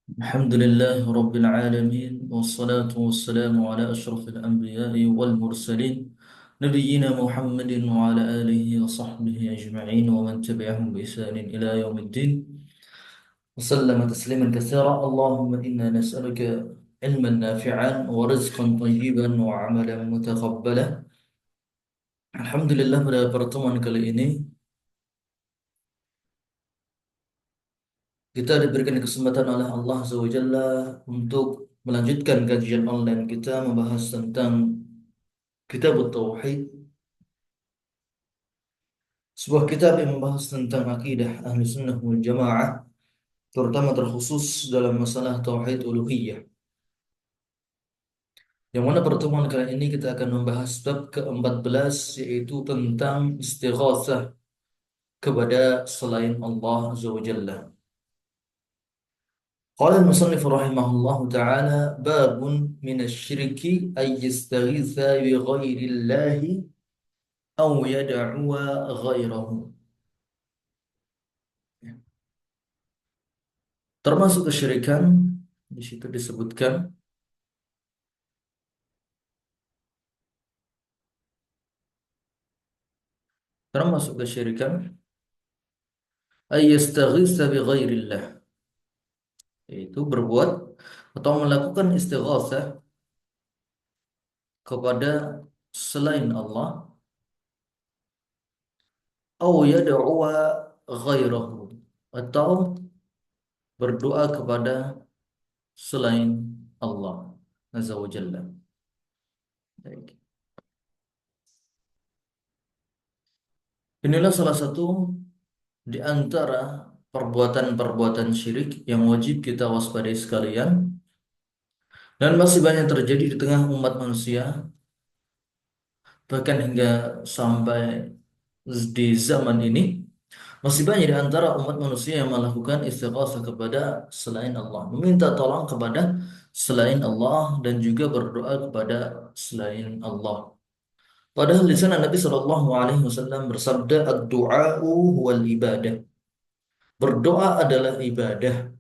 الحمد لله رب العالمين والصلاة والسلام على أشرف الأنبياء والمرسلين نبينا محمد وعلى آله وصحبه أجمعين ومن تبعهم بإحسان إلى يوم الدين وسلم تسليما كثيرا اللهم إنا نسألك علما نافعا ورزقا طيبا وعملا متقبلا. Alhamdulillah, pada pertemuan kali ini kita diberikan kesempatan oleh Allah Azza wa Jalla untuk melanjutkan kajian online kita membahas tentang Kitab Tauhid, sebuah kitab yang membahas tentang akidah Ahlu Sunnah wal Jamaah, terutama terkhusus dalam masalah Tauhid Uluhiyah. Yang mana pertemuan kali ini kita akan membahas bab ke-14, yaitu tentang istighatsah kepada selain Allah Azza wa Jalla. Qala al-musannif rahimahullahu ta'ala, babun minasyirki ay yastaghitha bi ghairillahi aw yad'uwa ghairahu. Termasuk kesyirikan, di situ disebutkan termasuk kesyirikan ay yastaghitsa bi ghairillah, yaitu berbuat atau melakukan istighatsah kepada selain Allah, aw yad'uwa ghairahu, atau berdoa kepada selain Allah Azza wa Jalla. Baik. Inilah salah satu di antara perbuatan-perbuatan syirik yang wajib kita waspadai sekalian, dan masih banyak terjadi di tengah umat manusia, bahkan hingga sampai di zaman ini masih banyak di antara umat manusia yang melakukan istighatsah kepada selain Allah, meminta tolong kepada selain Allah dan juga berdoa kepada selain Allah. Padahal di sana Nabi Shallallahu Alaihi Wasallam bersabda, "Ad-du'a'u huwal ibadah." Berdoa adalah ibadah,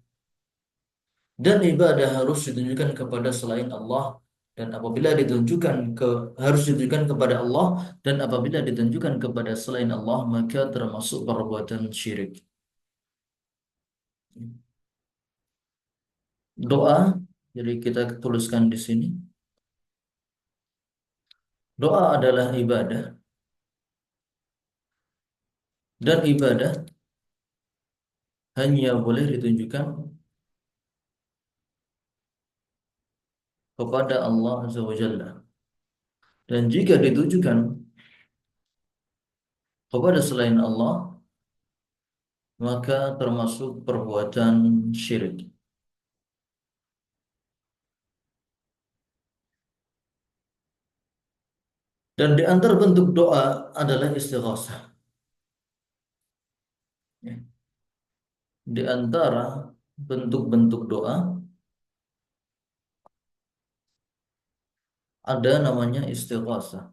dan ibadah harus ditujukan kepada selain Allah, dan apabila ditunjukkan harus ditujukan kepada Allah, dan apabila ditunjukkan kepada selain Allah maka termasuk perbuatan syirik. Doa, jadi kita tuliskan di sini, doa adalah ibadah, dan ibadah hanya boleh ditunjukkan kepada Allah Azza wa Jalla, dan jika ditujukan kepada selain Allah maka termasuk perbuatan syirik. Dan di antara bentuk doa adalah istighatsah. Ya. Di antara bentuk-bentuk doa ada namanya istighatsah.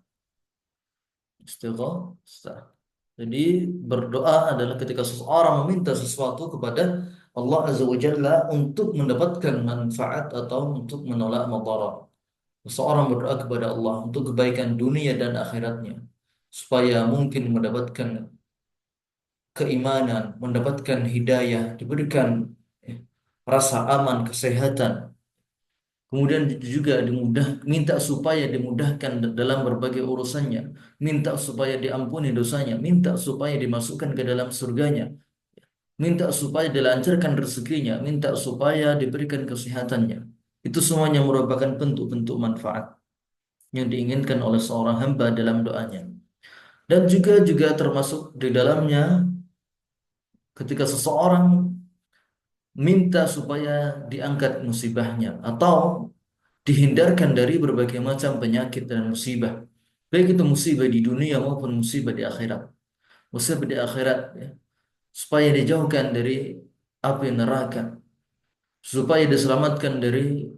Istighatsah. Jadi berdoa adalah ketika seseorang meminta sesuatu kepada Allah Azza wa Jalla untuk mendapatkan manfaat atau untuk menolak madarat. Seseorang berdoa kepada Allah untuk kebaikan dunia dan akhiratnya, supaya mungkin mendapatkan keimanan, mendapatkan hidayah, diberikan eh, rasa aman, kesehatan. Kemudian juga minta supaya dimudahkan dalam berbagai urusannya, minta supaya diampuni dosanya, minta supaya dimasukkan ke dalam surganya, minta supaya dilancarkan rezekinya, minta supaya diberikan kesehatannya. Itu semuanya merupakan bentuk-bentuk manfaat yang diinginkan oleh seorang hamba dalam doanya. Dan juga termasuk di dalamnya ketika seseorang minta supaya diangkat musibahnya atau dihindarkan dari berbagai macam penyakit dan musibah, baik itu musibah di dunia maupun musibah di akhirat. Musibah di akhirat, ya, supaya dijauhkan dari api neraka, supaya diselamatkan dari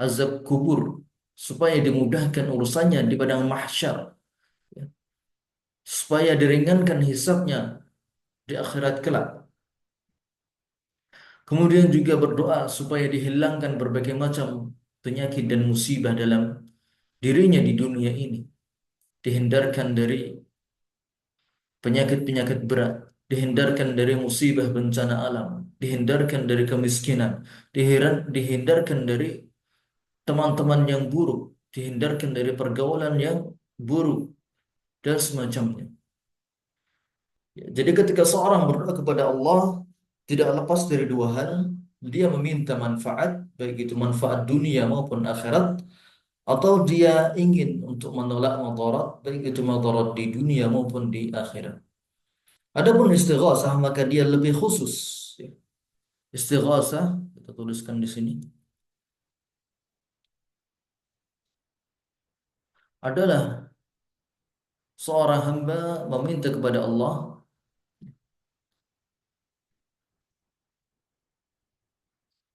azab kubur, supaya dimudahkan urusannya di padang mahsyar, ya, supaya diringankan hisabnya di akhirat kelak. Kemudian juga berdoa supaya dihilangkan berbagai macam penyakit dan musibah dalam dirinya di dunia ini. Dihindarkan dari penyakit-penyakit berat, dihindarkan dari musibah bencana alam, dihindarkan dari kemiskinan, dihindarkan dari teman-teman yang buruk, dihindarkan dari pergaulan yang buruk dan semacamnya. Ya, jadi ketika seorang berdoa kepada Allah tidak lepas dari dua hal, dia meminta manfaat, baik itu manfaat dunia maupun akhirat, atau dia ingin untuk menolak madarat, baik itu madarat di dunia maupun di akhirat. Adapun istighasah maka dia lebih khusus. Istighasah kita tuliskan di sini adalah seorang hamba meminta kepada Allah,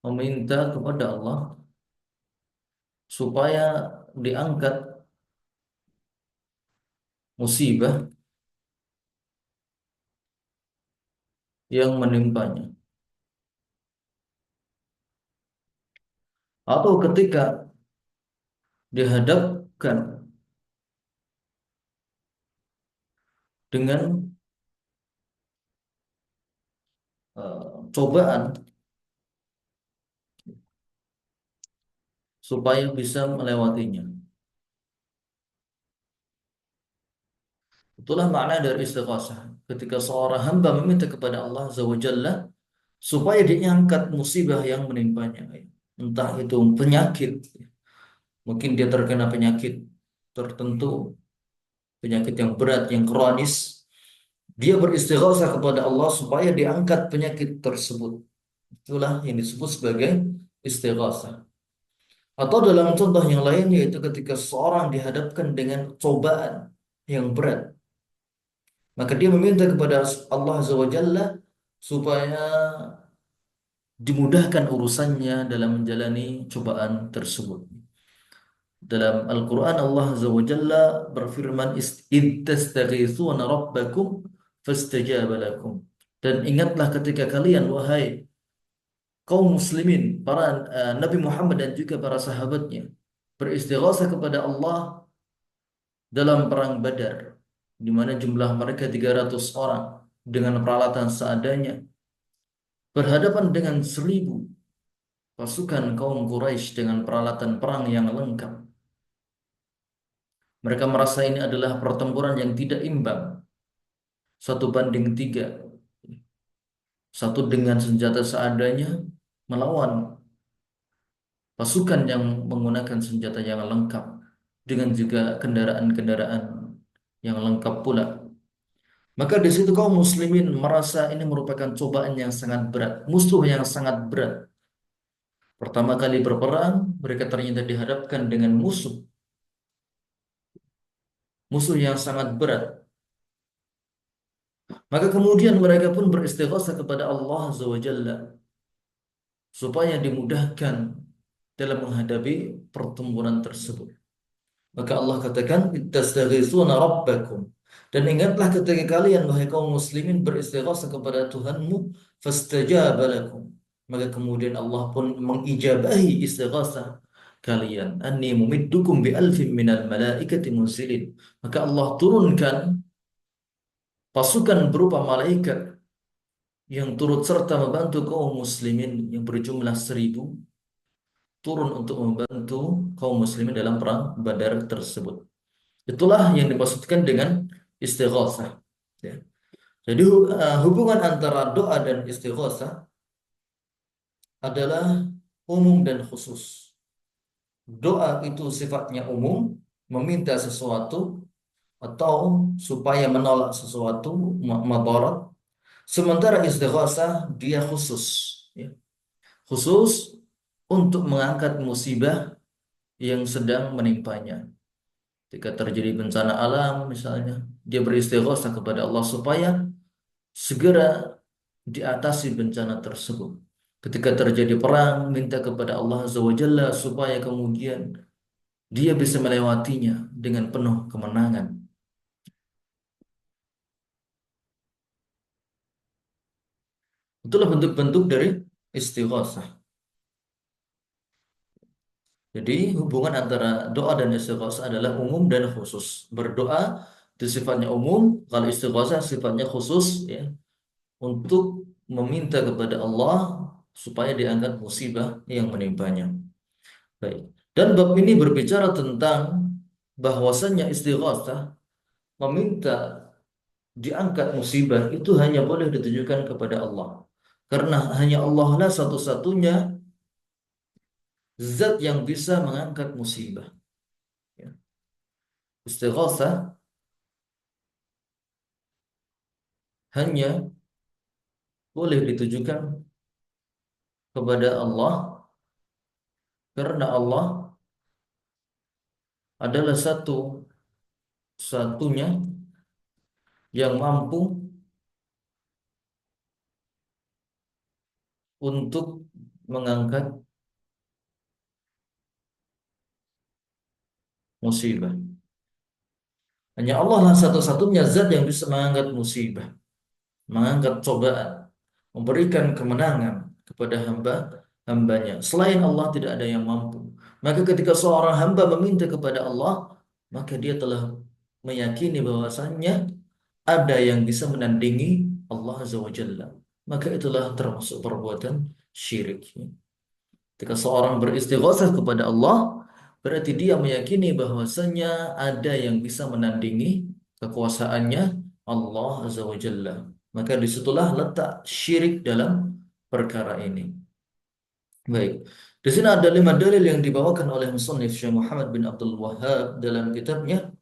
meminta kepada Allah supaya diangkat musibah yang menimpanya. Atau ketika dihadapkan dengan cobaan supaya bisa melewatinya. Itulah makna dari istighasah. Ketika seorang hamba meminta kepada Allah Azza wa Jalla supaya diangkat musibah yang menimpanya. Entah itu penyakit, mungkin dia terkena penyakit tertentu, penyakit yang berat, yang kronis. Dia beristighatsah kepada Allah supaya diangkat penyakit tersebut. Itulah yang disebut sebagai istighatsah. Atau dalam contoh yang lain yaitu ketika seorang dihadapkan dengan cobaan yang berat, maka dia meminta kepada Allah Azza wa Jalla supaya dimudahkan urusannya dalam menjalani cobaan tersebut. Dalam Al-Quran Allah Azza wa Jalla berfirman, "Id tastaghithuna rabbakum fastajaba lakum." Dan ingatlah ketika kalian wahai kaum muslimin, para Nabi Muhammad dan juga para sahabatnya beristighatsah kepada Allah dalam perang Badar, di mana jumlah mereka 300 orang dengan peralatan seadanya berhadapan dengan 1.000 pasukan kaum Quraisy dengan peralatan perang yang lengkap. Mereka merasa ini adalah pertempuran yang tidak imbang, 1 banding 3. Satu dengan senjata seadanya melawan pasukan yang menggunakan senjata yang lengkap dengan juga kendaraan-kendaraan yang lengkap pula. Maka di situ kaum muslimin merasa ini merupakan cobaan yang sangat berat, musuh yang sangat berat. Pertama kali berperang, mereka ternyata dihadapkan dengan musuh yang sangat berat. Maka kemudian mereka pun beristighatsah kepada Allah Azza wa Jalla supaya dimudahkan dalam menghadapi pertempuran tersebut. Maka Allah katakan, "Tastaghitsuna rabbakum." Dan ingatlah ketika kalian wahai kaum muslimin beristighatsah kepada Tuhanmu, fastajaba lakum. Maka kemudian Allah pun mengijabahi istighatsah kalian. Anni mumiddukum bi alfin minal malaikati munzilin. Maka Allah turunkan pasukan berupa malaikat yang turut serta membantu kaum muslimin yang berjumlah 1.000 turun untuk membantu kaum muslimin dalam perang Badar tersebut. Itulah yang dimaksudkan dengan istighatsah. Ya. Jadi hubungan antara doa dan istighatsah adalah umum dan khusus. Doa itu sifatnya umum, meminta sesuatu atau supaya menolak sesuatu, madarat. Sementara istighatsah dia khusus, ya. Khusus untuk mengangkat musibah yang sedang menimpanya. Ketika terjadi bencana alam misalnya, dia beristighatsah kepada Allah supaya segera diatasi bencana tersebut. Ketika terjadi perang, minta kepada Allah Azza wa Jalla supaya kemudian dia bisa melewatinya dengan penuh kemenangan. Itulah bentuk-bentuk dari Istighosah. Jadi hubungan antara doa dan istighosah adalah umum dan khusus. Berdoa itu sifatnya umum, kalau istighosah sifatnya khusus, ya, untuk meminta kepada Allah supaya diangkat musibah yang menimpanya. Baik. Dan bab ini berbicara tentang bahwasannya istighosah meminta diangkat musibah itu hanya boleh ditujukan kepada Allah. Karena hanya Allah lah satu-satunya zat yang bisa mengangkat musibah. Ya. Istighosah hanya boleh ditujukan kepada Allah karena Allah adalah satu-satunya yang mampu untuk mengangkat musibah. Hanya Allah lah satu-satunya zat yang bisa mengangkat musibah, mengangkat cobaan, memberikan kemenangan kepada hambanya. Selain Allah tidak ada yang mampu. Maka ketika seorang hamba meminta kepada Allah, maka dia telah meyakini bahwasannya ada yang bisa menandingi Allah Azza wa Jalla. Maka itulah termasuk perbuatan syirik. Ketika seorang beristighosah kepada Allah, berarti dia meyakini bahwasanya ada yang bisa menandingi kekuasaannya Allah Azza wa Jalla. Maka disitulah letak syirik dalam perkara ini. Baik. Di sini ada 5 dalil yang dibawakan oleh musannif Syekh Muhammad bin Abdul Wahhab dalam kitabnya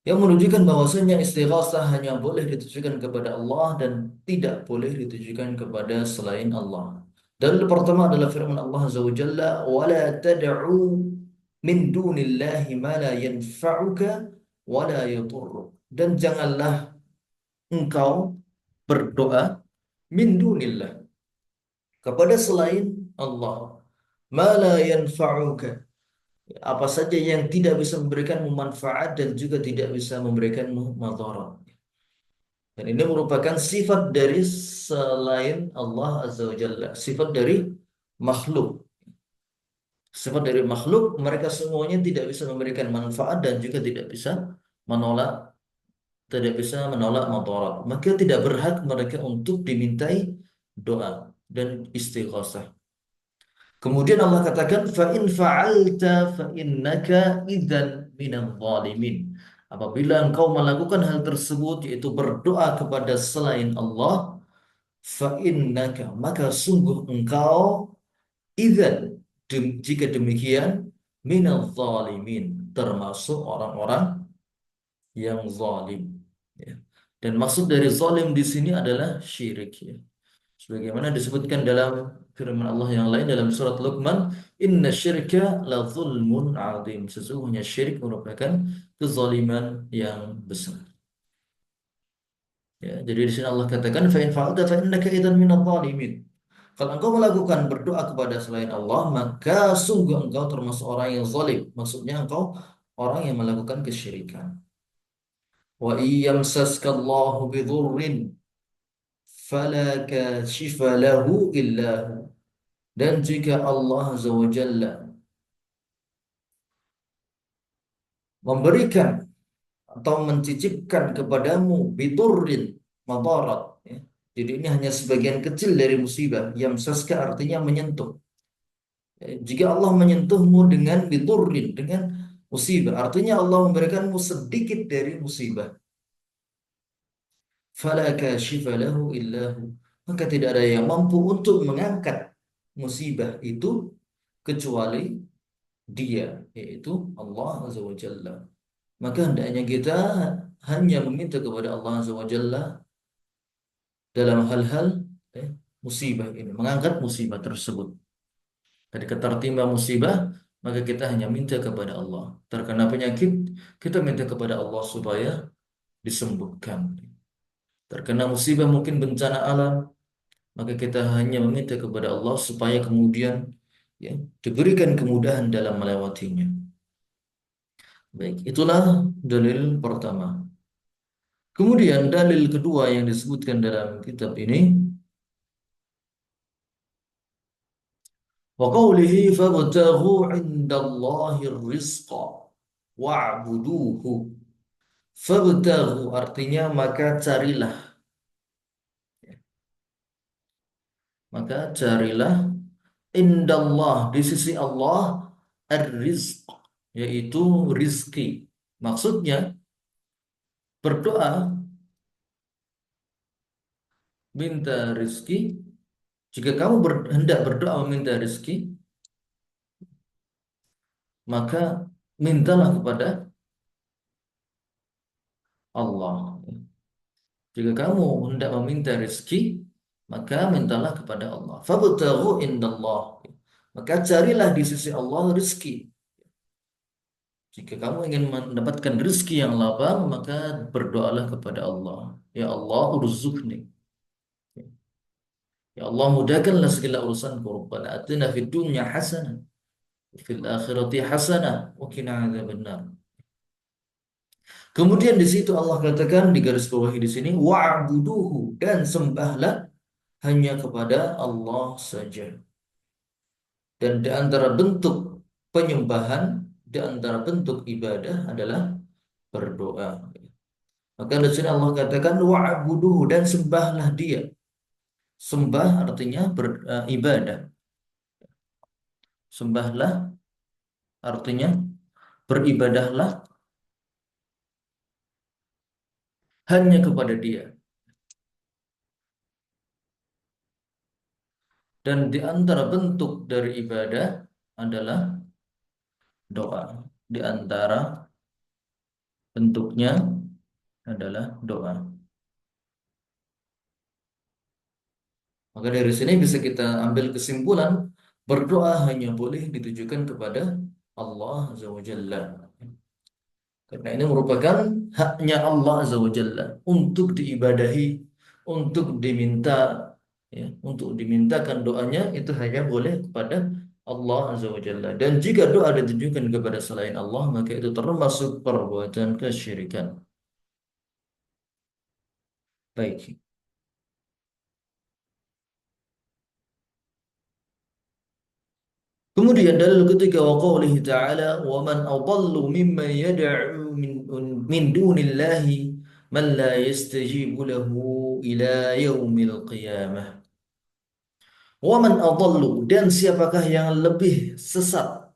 yang menunjukkan bahwasanya istighasah hanya boleh ditujukan kepada Allah dan tidak boleh ditujukan kepada selain Allah. Dalil pertama adalah firman Allah Azza wa Jalla, "Wa la tad'u min dunillahi ma la yanfa'uka wa la yadurruk." Dan janganlah engkau berdoa min dunillah kepada selain Allah. Ma la yanfa'uka, apa saja yang tidak bisa memberikanmu manfaat dan juga tidak bisa memberikanmu madarat. Dan ini merupakan sifat dari selain Allah Azza wa Jalla, sifat dari makhluk. Sifat dari makhluk, mereka semuanya tidak bisa memberikan manfaat dan juga menolak tidak bisa menolak madarat. Maka tidak berhak mereka untuk dimintai doa dan istighasah. Kemudian Allah katakan fa in fa'alta fa innaka idzan minadh dhalimin. Apabila engkau melakukan hal tersebut yaitu berdoa kepada selain Allah, fa innaka maka sungguh engkau idzan jika demikian minadh dhalimin termasuk orang-orang yang zalim, ya. Dan maksud dari zalim di sini adalah syirik, ya. Sebagaimana disebutkan dalam firman Allah yang lain dalam surat Luqman, "Inna syirka la zulmun azim." Sesungguhnya syirik merupakan kezaliman yang besar. Ya, jadi di sini Allah katakan, "Fa in fa'alta fa innaka idzan minadh dhalimin." Kalau engkau melakukan berdoa kepada selain Allah, maka sungguh engkau termasuk orang yang zalim. Maksudnya engkau orang yang melakukan kesyirikan. Wa iyyamsaska Allahu bidhurrin fala kashifa lahu illa hu. Dan jika Allah Azza wa Jalla memberikan atau mencicipkan kepadamu bidurrin madarat, ya. Jadi ini hanya sebagian kecil dari musibah. Yamsaska artinya menyentuh. Ya, jika Allah menyentuhmu dengan bidurrin, dengan musibah, artinya Allah memberikanmu sedikit dari musibah. Fala kashifa lahu illahu. Maka tidak ada yang mampu untuk mengangkat musibah itu kecuali Dia, yaitu Allah Azza wa Jalla. Maka hendaknya kita hanya meminta kepada Allah Azza wa Jalla dalam hal-hal, eh, musibah ini, mengangkat musibah tersebut. Ketika tertimpa musibah, maka kita hanya minta kepada Allah. Terkena penyakit, kita minta kepada Allah supaya disembuhkan. Terkena musibah mungkin bencana alam, maka kita hanya meminta kepada Allah supaya kemudian, ya, diberikan kemudahan dalam melewatinya. Baik, itulah dalil pertama. Kemudian dalil kedua yang disebutkan dalam kitab ini Wa qawlihi fabtaghu 'indallahi rizqa wa'buduhu. Fabtaghu artinya maka carilah. Maka carilah indallah di sisi Allah ar-rizq yaitu rizki. Maksudnya berdoa minta rizki. Jika kamu hendak berdoa meminta rizki, maka mintalah kepada Allah. Jika kamu hendak meminta rezeki, maka mintalah kepada Allah. Fabtaghu indallah. Maka carilah di sisi Allah rezeki. Jika kamu ingin mendapatkan rezeki yang lapang, maka berdoalah kepada Allah. Ya Allah, urzuqni. Ya Allah, mudahkanlah segala urusanku. Rabbana atina fid dunya hasanah, fil akhirati hasanah, wa qina adzabannar. Kemudian di situ Allah katakan di garis bawahi di sini wa'buduhu dan sembahlah hanya kepada Allah saja. Dan di antara bentuk penyembahan, di antara bentuk ibadah adalah berdoa. Maka di sini Allah katakan wa'buduhu dan sembahlah dia. Sembah artinya beribadah. Sembahlah artinya beribadahlah hanya kepada dia. Dan di antara bentuk dari ibadah adalah doa. Di antara bentuknya adalah doa. Maka dari sini bisa kita ambil kesimpulan berdoa hanya boleh ditujukan kepada Allah Azza wa Jalla. Karena ini merupakan haknya Allah Azza wa Jalla untuk diibadahi, untuk diminta, ya, untuk dimintakan doanya itu hanya boleh kepada Allah Azza wa Jalla. Dan jika doa ditujukan kepada selain Allah, maka itu termasuk perbuatan kesyirikan. Baik. Kemudian dalil ketiga wa qawlihi ta'ala wa man adallu mimman yad'u min dunillahi man la yastajibu lahu ila yaumil qiyamah. Wa man adallu dan siapakah yang lebih sesat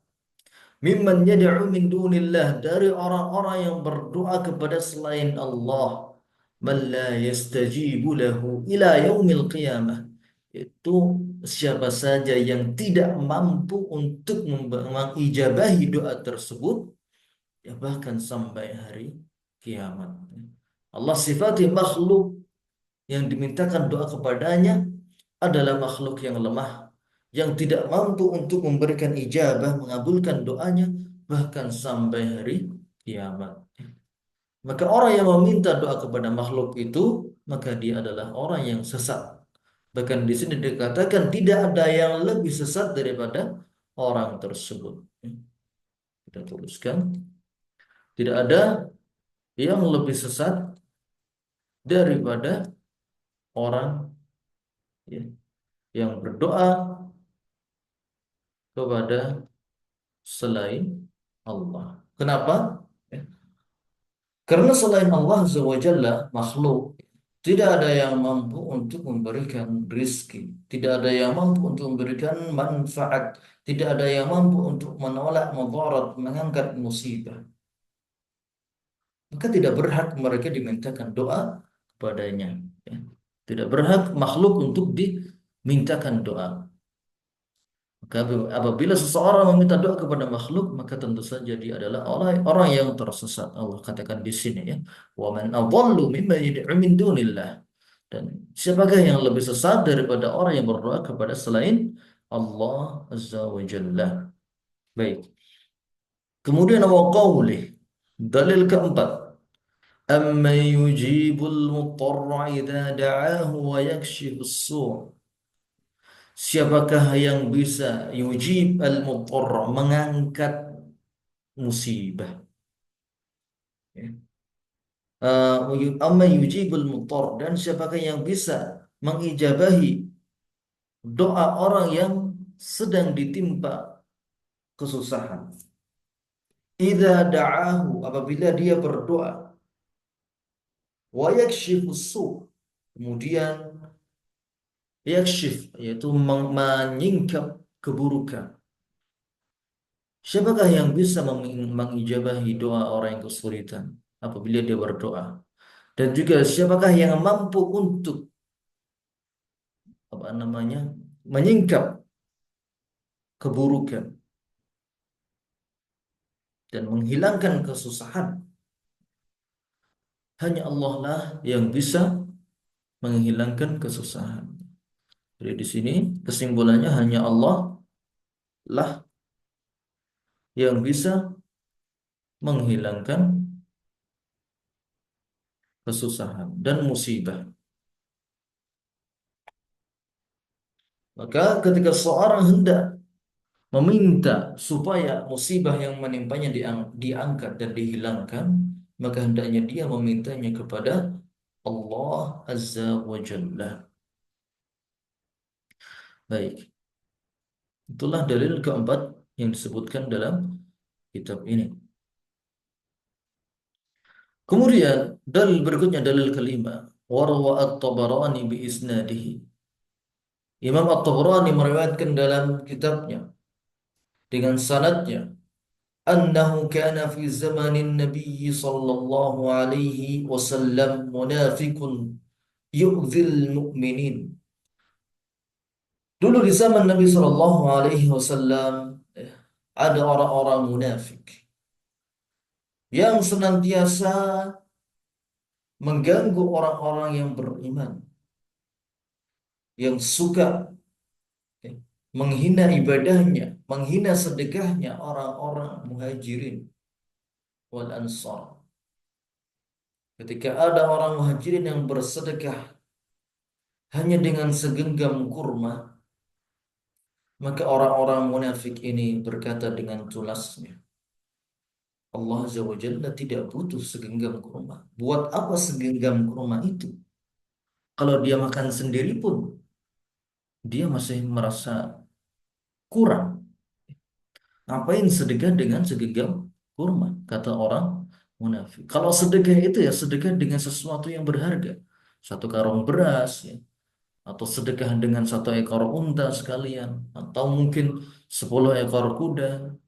mimman yad'u min dunillah dari orang-orang yang berdoa kepada selain Allah man la yastajibu lahu ila yaumil qiyamah, itu siapa saja yang tidak mampu untuk mengijabahi doa tersebut ya bahkan sampai hari kiamat. Allah sifati makhluk yang dimintakan doa kepadanya adalah makhluk yang lemah, yang tidak mampu untuk memberikan ijabah, mengabulkan doanya bahkan sampai hari kiamat. Maka orang yang meminta doa kepada makhluk itu, maka dia adalah orang yang sesat. Bahkan di sini dikatakan tidak ada yang lebih sesat daripada orang tersebut. Kita tuliskan, tidak ada yang lebih sesat daripada orang, ya, yang berdoa kepada selain Allah. Kenapa? Ya, karena selain Allah Azza wa Jalla, makhluk tidak ada yang mampu untuk memberikan rizki, tidak ada yang mampu untuk memberikan manfaat, tidak ada yang mampu untuk menolak mudarat, mengangkat musibah. Maka tidak berhak mereka dimintakan doa kepadanya. Ya. Tidak berhak makhluk untuk dimintakan doa. Maka apabila seseorang meminta doa kepada makhluk, maka tentu saja dia adalah orang yang tersesat. Allah katakan di sini ya, wa man adallu mimman yad'u min dunillah. Dan siapakah yang lebih sesat daripada orang yang berdoa kepada selain Allah Azza wa Jalla. Baik. Kemudian wa qaulih, dalil keempat, amma yujibul mutarra idza da'ahu wa yakshifus su'. Siapakah yang bisa yujib al-mutarra, mengangkat musibah, ya. Amma yujibul mutarra, dan siapakah yang bisa mengijabahi doa orang yang sedang ditimpa kesusahan. Idza da'ahu, apabila dia berdoa, wa yakshifu su, kemudian yakshif yaitu menyingkap keburukan. Siapakah yang bisa mengijabahi doa orang yang kesulitan apabila dia berdoa? Dan juga siapakah yang mampu untuk apa namanya menyingkap keburukan dan menghilangkan kesusahan? Hanya Allah lah yang bisa menghilangkan kesusahan. Jadi di sini kesimpulannya hanya Allah lah yang bisa menghilangkan kesusahan dan musibah. Maka ketika seorang hendak meminta supaya musibah yang menimpanya diangkat dan dihilangkan, maka hendaknya dia memintanya kepada Allah Azza wa Jalla. Baik, itulah dalil keempat yang disebutkan dalam kitab ini. Kemudian dalil berikutnya, dalil kelima, warwa at-Tabarani bi isnadihi. Imam at-Tabarani meriwayatkan dalam kitabnya dengan sanadnya, annahu kana fi zamanin Nabi sallallahu alaihi wasallam munafiqun yu'dzil mu'minin. Dulu di zaman Nabi sallallahu alaihi wasallam ada orang-orang munafik yang senantiasa mengganggu orang-orang yang beriman, yang suka menghina ibadahnya, menghina sedekahnya orang-orang muhajirin wal ansar. Ketika ada orang muhajirin yang bersedekah hanya dengan segenggam kurma, maka orang-orang munafik ini berkata dengan tulasnya, Allah Azza wa Jalla tidak butuh segenggam kurma. Buat apa segenggam kurma itu? Kalau dia makan sendiri pun, dia masih merasa kurang. Ngapain sedekah dengan segenggam kurma? Kata orang munafik. Kalau sedekah itu ya sedekah dengan sesuatu yang berharga. Satu karung beras, ya. Atau sedekah dengan satu ekor unta sekalian. Atau mungkin 10 ekor kuda.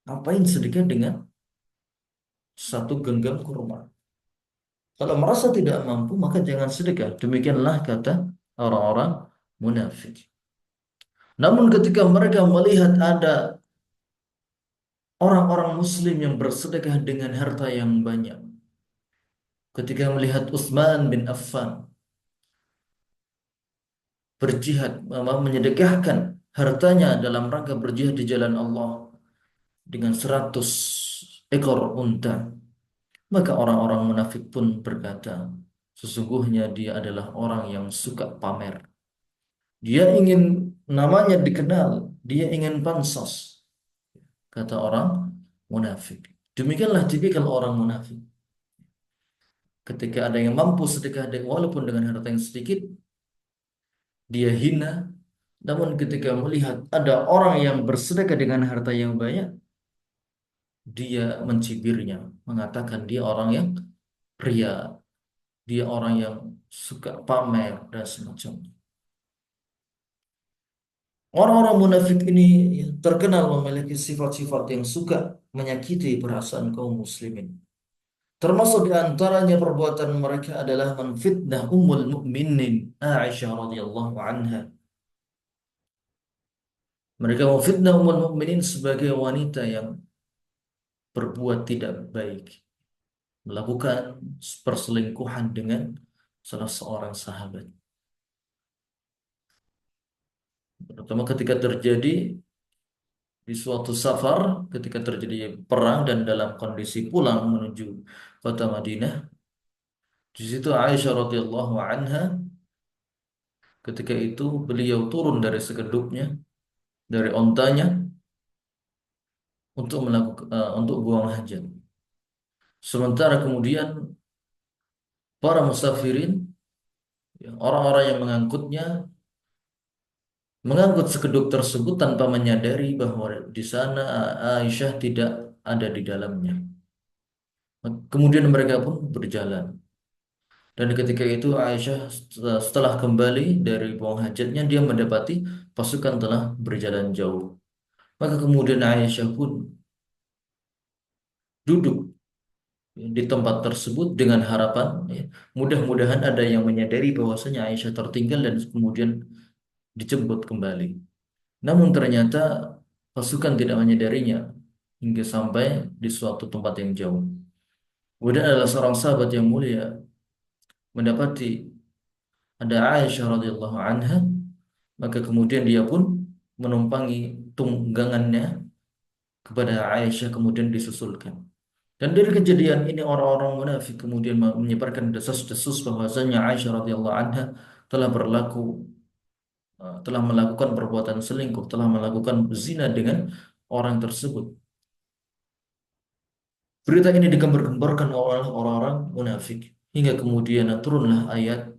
Ngapain sedekah dengan satu genggam kurma? Kalau merasa tidak mampu, maka jangan sedekah. Demikianlah kata orang-orang munafik. Namun ketika mereka melihat ada orang-orang muslim yang bersedekah dengan harta yang banyak, ketika melihat Utsman bin Affan berjihad, menyedekahkan hartanya dalam rangka berjihad di jalan Allah dengan 100 ekor unta, maka orang-orang munafik pun berkata, sesungguhnya dia adalah orang yang suka pamer. Dia ingin namanya dikenal, dia ingin pansos, kata orang munafik. Demikianlah tipikal orang munafik. Ketika ada yang mampu sedekah walaupun dengan harta yang sedikit, dia hina. Namun ketika melihat ada orang yang bersedekah dengan harta yang banyak, dia mencibirnya, mengatakan dia orang yang ria, dia orang yang suka pamer dan semacamnya. Orang-orang munafik ini ya, terkenal memiliki sifat-sifat yang suka menyakiti perasaan kaum muslimin. Termasuk di antaranya perbuatan mereka adalah menfitnah Ummul Mukminin Aisyah radhiyallahu anha. Mereka memfitnah Ummul Mukminin sebagai wanita yang berbuat tidak baik, melakukan perselingkuhan dengan salah seorang sahabat. Pertama ketika terjadi di suatu safar, ketika terjadi perang dan dalam kondisi pulang menuju kota Madinah, di situ Aisyah radhiyallahu anha ketika itu beliau turun dari sekedupnya, dari ontanya untuk melakukan untuk buang hajat. Sementara kemudian para musafirin, ya, orang-orang yang mengangkutnya mengangkut sekeduk tersebut tanpa menyadari bahwa di sana Aisyah tidak ada di dalamnya. Kemudian mereka pun berjalan. Dan ketika itu Aisyah setelah kembali dari buang hajatnya, dia mendapati pasukan telah berjalan jauh. Maka kemudian Aisyah pun duduk di tempat tersebut dengan harapan, ya, mudah-mudahan ada yang menyadari bahwasanya Aisyah tertinggal dan kemudian dijemput kembali. Namun ternyata pasukan tidak menyadarinya hingga sampai di suatu tempat yang jauh. Kemudian adalah seorang sahabat yang mulia mendapati ada Aisyah radhiyallahu anha, maka kemudian dia pun menumpangi tunggangannya kepada Aisyah kemudian disusulkan. Dan dari kejadian ini orang-orang munafik kemudian menyebarkan desas-desus bahwasanya Aisyah radhiyallahu anha telah telah melakukan perbuatan selingkuh, telah melakukan zina dengan orang tersebut. Berita ini digembar-gemborkan oleh orang-orang munafik hingga kemudian turunlah ayat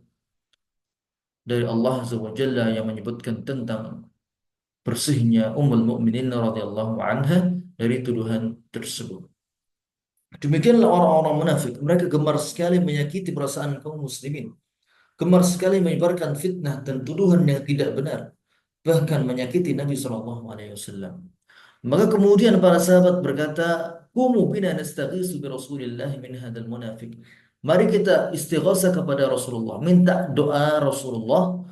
dari Allah Azza wa Jalla yang menyebutkan tentang bersihnya Ummul Mukminin radhiyallahu anha dari tuduhan tersebut. Demikianlah orang-orang munafik. Mereka gemar sekali menyakiti perasaan kaum muslimin. Gemar sekali menyebarkan fitnah dan tuduhan yang tidak benar. Bahkan menyakiti Nabi Shallallahu Alaihi Wasallam. Maka kemudian para sahabat berkata, "Qumu bina nastaghiitsu bi Rasulillah min hadzal munafik." Mari kita istighatsah kepada Rasulullah, minta doa Rasulullah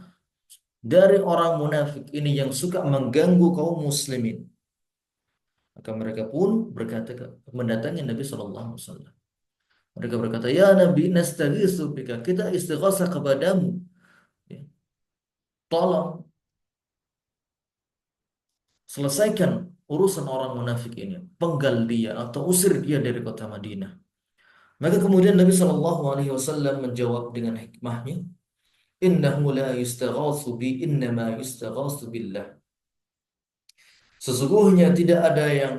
dari orang munafik ini yang suka mengganggu kaum muslimin. Maka mereka pun berkata mendatangi Nabi Shallallahu Alaihi Wasallam. Mereka berkata, "Ya Nabi, nastaghiitsu bika." Kita istighatsah kepadamu. Ya, tolong selesaikan urusan orang munafik ini. Penggal dia atau usir dia dari kota Madinah. Maka kemudian Nabi Shallallahu Alaihi Wasallam menjawab dengan hikmahnya, "Innahu la yustaghatsu bi, innama yustaghatsu billah." Sesungguhnya tidak ada yang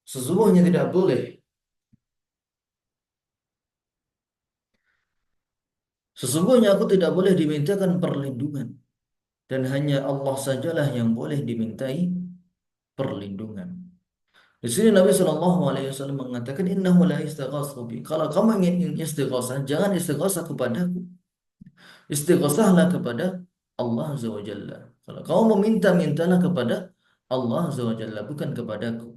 sesungguhnya tidak boleh. Sesungguhnya aku tidak boleh dimintakan perlindungan dan hanya Allah sajalah yang boleh dimintai perlindungan. Di sini Nabi Shallallahu Alaihi Wasallam mengatakan, Innahu la yustaghatsu bi. Kalau kamu ingin istighosah, jangan istighosah kepadaku. Istighosahlah kepada Allah Azza wa Jalla. Kalau kamu meminta, mintalah kepada Allah Azza wa Jalla, bukan kepadaku.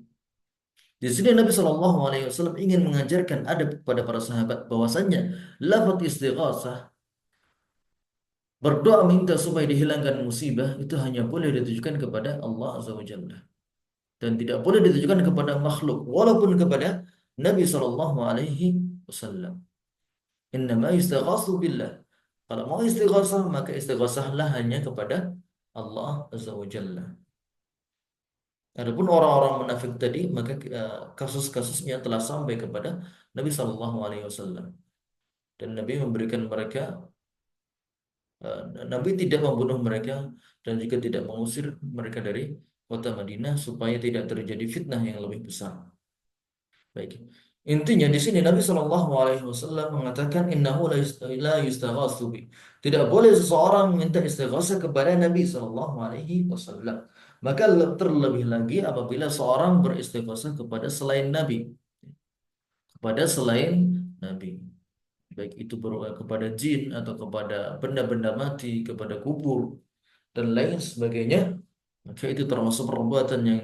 Di sini Nabi Shallallahu Alaihi Wasallam ingin mengajarkan adab kepada para sahabat bahwasanya lafaz istighosah, berdoa minta supaya dihilangkan musibah, itu hanya boleh ditujukan kepada Allah Azza wa Jalla dan tidak boleh ditujukan kepada makhluk walaupun kepada Nabi Shallallahu Alaihi Wasallam. Innama yustaghatsu billah. Kalau mau istighosah maka istighosahlah hanya kepada Allah Azza wa Jalla. Adapun orang-orang munafik tadi maka kasus-kasusnya telah sampai kepada Nabi Shallallahu Alaihi Wasallam dan Nabi memberikan mereka eh, Nabi tidak membunuh mereka dan juga tidak mengusir mereka dari kota Madinah supaya tidak terjadi fitnah yang lebih besar. Baik. Intinya di sini Nabi Shallallahu Alaihi Wasallam mengatakan innahu la yustaghatsu bi. Tidak boleh seseorang minta istighasah kepada Nabi Shallallahu Alaihi Wasallam. Maka terlebih lagi apabila seorang beristighasah kepada selain Nabi, kepada selain Nabi, baik itu kepada jin atau kepada benda-benda mati, kepada kubur dan lain sebagainya, maka itu termasuk perbuatan yang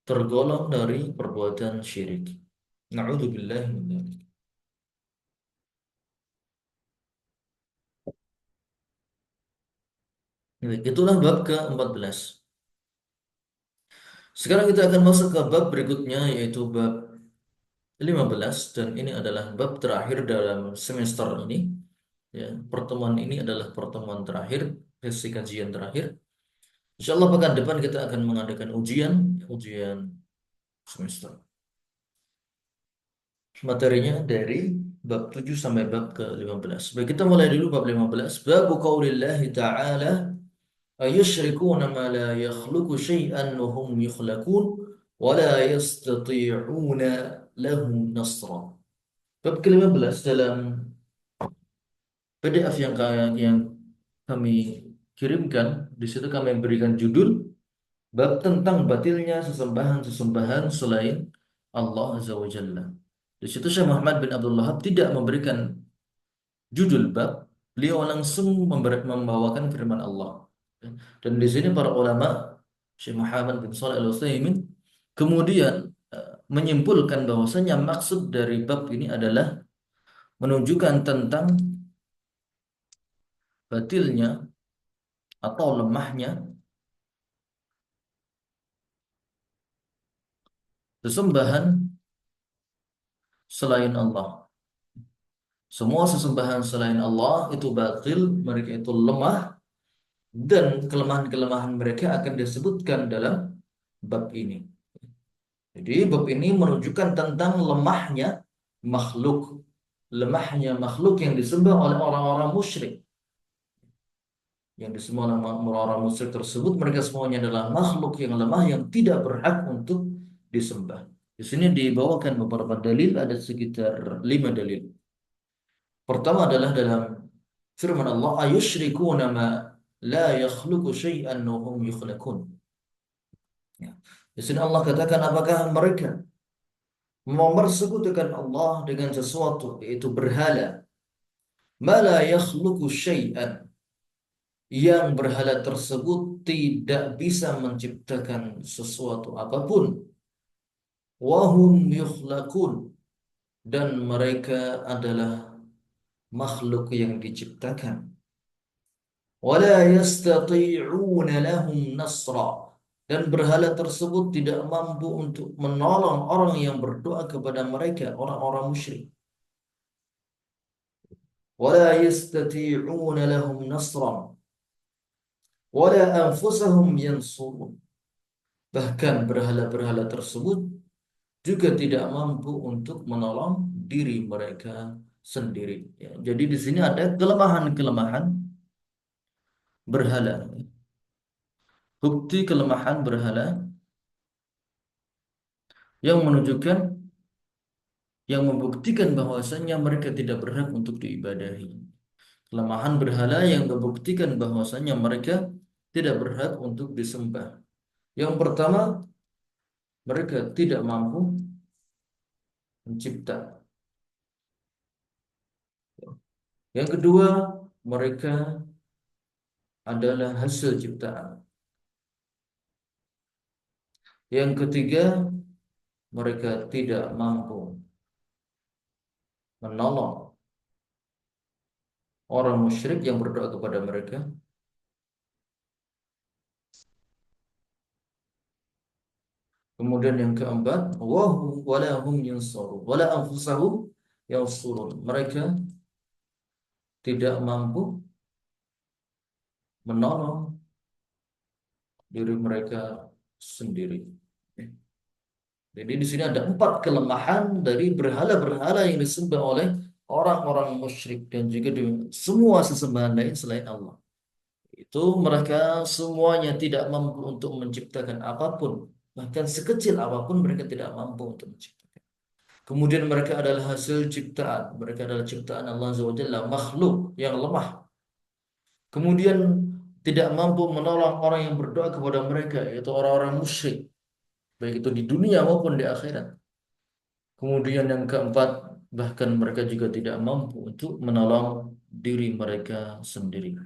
tergolong dari perbuatan syirik. Na'udzubillah min dzalik. Itulah bab ke-14. Sekarang kita akan masuk ke bab berikutnya yaitu bab 15 dan ini adalah bab terakhir dalam semester ini. Ya, pertemuan ini adalah pertemuan terakhir, sesi kajian terakhir. Insyaallah pekan depan kita akan mengadakan ujian semester. Materinya dari bab 7 sampai bab ke-15. Baik, kita mulai dulu bab 15. Bab qaulillahi ta'ala أيشركون ما لا يخلق شيئا وهم يخلقون ولا يستطيعون لهم نصرا. Bab ke-15 dalam PDF yang kami kirimkan, di situ kami berikan judul bab tentang batilnya sesembahan-sesembahan selain Allah Azza wa Jalla. Di situ Syekh Muhammad bin Abdul Wahab tidak memberikan judul bab, beliau langsung membawakan firman Allah. Dan di sini para ulama, Syekh Muhammad bin Shalih Al-Utsaimin kemudian menyimpulkan bahwasanya maksud dari bab ini adalah menunjukkan tentang batilnya atau lemahnya sesembahan selain Allah. Semua sesembahan selain Allah itu batil, mereka itu lemah, dan kelemahan-kelemahan mereka akan disebutkan dalam bab ini. Jadi bab ini menunjukkan tentang makhluk, lemahnya makhluk yang disembah oleh orang-orang musyrik. Yang disembah oleh orang-orang musyrik tersebut, mereka semuanya adalah makhluk yang lemah yang tidak berhak untuk disembah. Di sini dibawakan beberapa dalil, ada sekitar 5 dalil. Pertama adalah dalam firman Allah, ayusyrikuna ma la yakhluqu syai'an wa hum yukhlaqun. Ya. Di sini Allah katakan, apakah mereka mempersekutukan Allah dengan sesuatu, yaitu berhala, ma la yakhluqu syai'an, yang berhala tersebut tidak bisa menciptakan sesuatu apapun, wa hum yukhlaqun, dan mereka adalah makhluk yang diciptakan. Wala yastati'una lahum nasra, dan berhala tersebut tidak mampu untuk menolong orang yang berdoa kepada mereka, orang-orang musyrik. Wala yastati'una lahum nasra wala anfusahum yansurun, bahkan berhala-berhala tersebut juga tidak mampu untuk menolong diri mereka sendiri. Ya, jadi di sini ada kelemahan-kelemahan berhala. Bukti kelemahan berhala yang menunjukkan, yang membuktikan bahwasanya mereka tidak berhak untuk diibadahi. Kelemahan berhala yang membuktikan bahwasanya mereka tidak berhak untuk disembah. Yang pertama, mereka tidak mampu mencipta. Yang kedua, mereka adalah hasil ciptaan. Yang ketiga, mereka tidak mampu menolong orang musyrik yang berdoa kepada mereka. Kemudian yang keempat, wala hum yansurun, wala anfusahum yansurun. Mereka tidak mampu menolong diri mereka sendiri. Jadi di sini ada 4 kelemahan dari berhala-berhala yang disembah oleh orang-orang musyrik dan juga di semua sesembahan lain selain Allah. Itu mereka semuanya tidak mampu untuk menciptakan apapun, bahkan sekecil apapun mereka tidak mampu untuk menciptakan. Kemudian mereka adalah hasil ciptaan, mereka adalah ciptaan Allah Azza wa Jalla, makhluk yang lemah. Kemudian tidak mampu menolong orang yang berdoa kepada mereka, yaitu orang-orang musyrik, baik itu di dunia maupun di akhirat. Kemudian yang keempat, bahkan mereka juga tidak mampu untuk menolong diri mereka sendiri.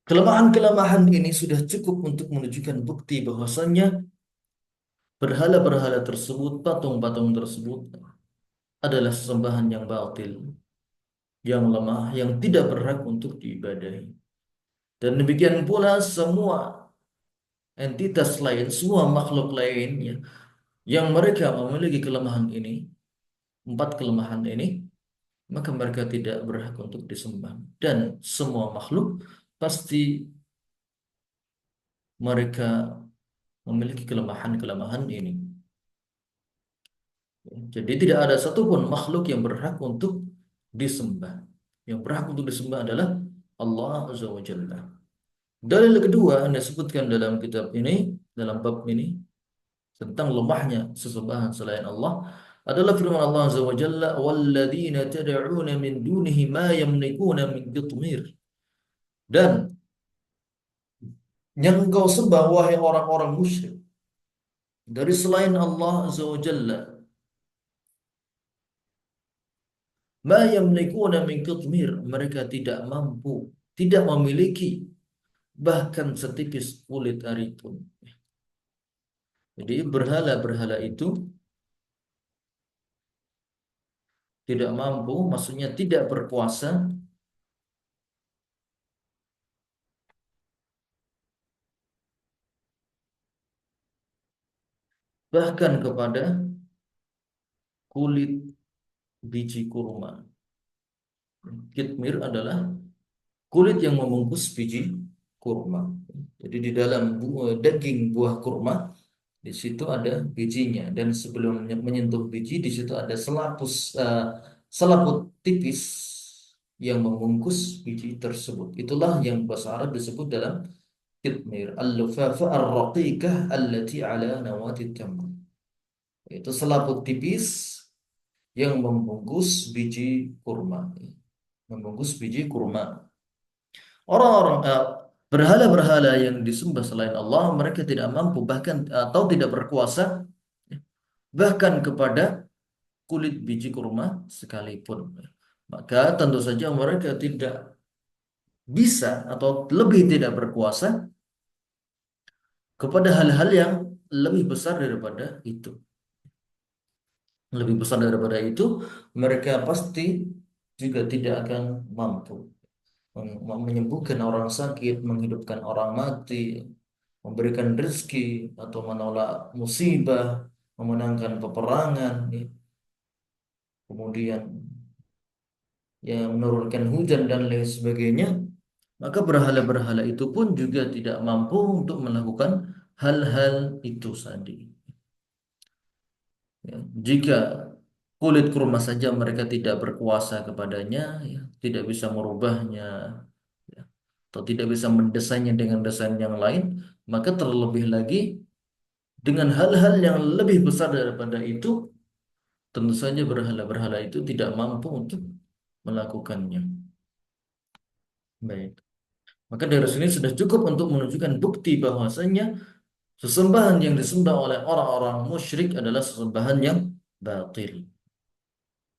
Kelemahan-kelemahan ini sudah cukup untuk menunjukkan bukti bahwasannya berhala-berhala tersebut, patung-patung tersebut adalah sesembahan yang batil, yang lemah, yang tidak berhak untuk diibadahi. Dan demikian pula semua entitas lain, semua makhluk lainnya yang mereka memiliki kelemahan ini, 4 kelemahan ini, maka mereka tidak berhak untuk disembah. Dan semua makhluk pasti mereka memiliki kelemahan-kelemahan ini. Jadi tidak ada satupun makhluk yang berhak untuk disembah. Yang berhak untuk disembah adalah Allah Azza wa Jalla. Dalil kedua yang disebutkan dalam kitab ini, dalam bab ini, tentang lemahnya sesembahan selain Allah adalah firman Allah Azza wa Jalla, "Walladzina tad'una min dunihi ma yamlikuna min qitmir." Dan yang engkau sembah wahai orang-orang musyrik dari selain Allah Azza wa Jalla, ma yamlikuna min qitmir, mereka tidak mampu, tidak memiliki bahkan setipis kulit ari pun. Jadi berhala-berhala itu tidak mampu, maksudnya tidak berkuasa bahkan kepada kulit biji kurma. Kitmir adalah kulit yang membungkus biji kurma. Jadi di dalam daging buah kurma di situ ada bijinya, dan sebelum menyentuh biji di situ ada selaput tipis yang membungkus biji tersebut. Itulah yang bahasa Arab disebut dalam kitmir, al-lufafa ar-raqiqah allati ala nawati tamr. Itu selaput tipis yang membungkus biji kurma. Membungkus biji kurma. Orang-orang berhala-berhala yang disembah selain Allah, mereka tidak mampu bahkan atau tidak berkuasa bahkan kepada kulit biji kurma sekalipun. Maka tentu saja mereka tidak bisa atau lebih tidak berkuasa kepada hal-hal yang lebih besar daripada itu. Lebih besar daripada itu, mereka pasti juga tidak akan mampu menyembuhkan orang sakit, menghidupkan orang mati, memberikan rezeki atau menolak musibah, memenangkan peperangan, ya. Kemudian ya menurunkan hujan dan lain sebagainya, maka berhala-berhala itu pun juga tidak mampu untuk melakukan hal-hal itu tadi. Ya, jika kulit kurma saja mereka tidak berkuasa kepadanya, ya, tidak bisa merubahnya, ya, atau tidak bisa mendesainnya dengan desain yang lain, maka terlebih lagi dengan hal-hal yang lebih besar daripada itu, tentu saja berhala-berhala itu tidak mampu untuk melakukannya. Baik. Maka dari sini sudah cukup untuk menunjukkan bukti bahwasanya sesembahan yang disembah oleh orang-orang musyrik adalah sesembahan yang batil.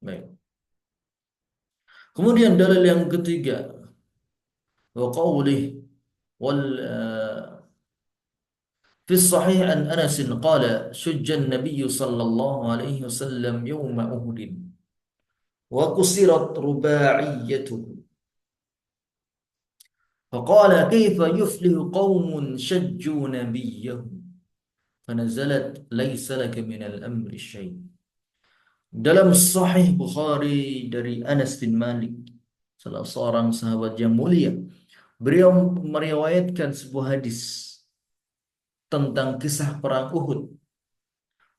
Baik. Kemudian dalil yang ketiga, wa qawlih wal في الصحيح عن أنس قال شج النبي صلى الله عليه وسلم يوم أهد وكسرت رباعيته فقال كيف يفلح قوم شجوا نبيهم فنزلت ليس لك من الأمر شيء. Dalam Sahih Bukhari dari Anas bin Malik, salah seorang sahabat yang mulia, beliau meriwayatkan sebuah hadis tentang kisah perang Uhud.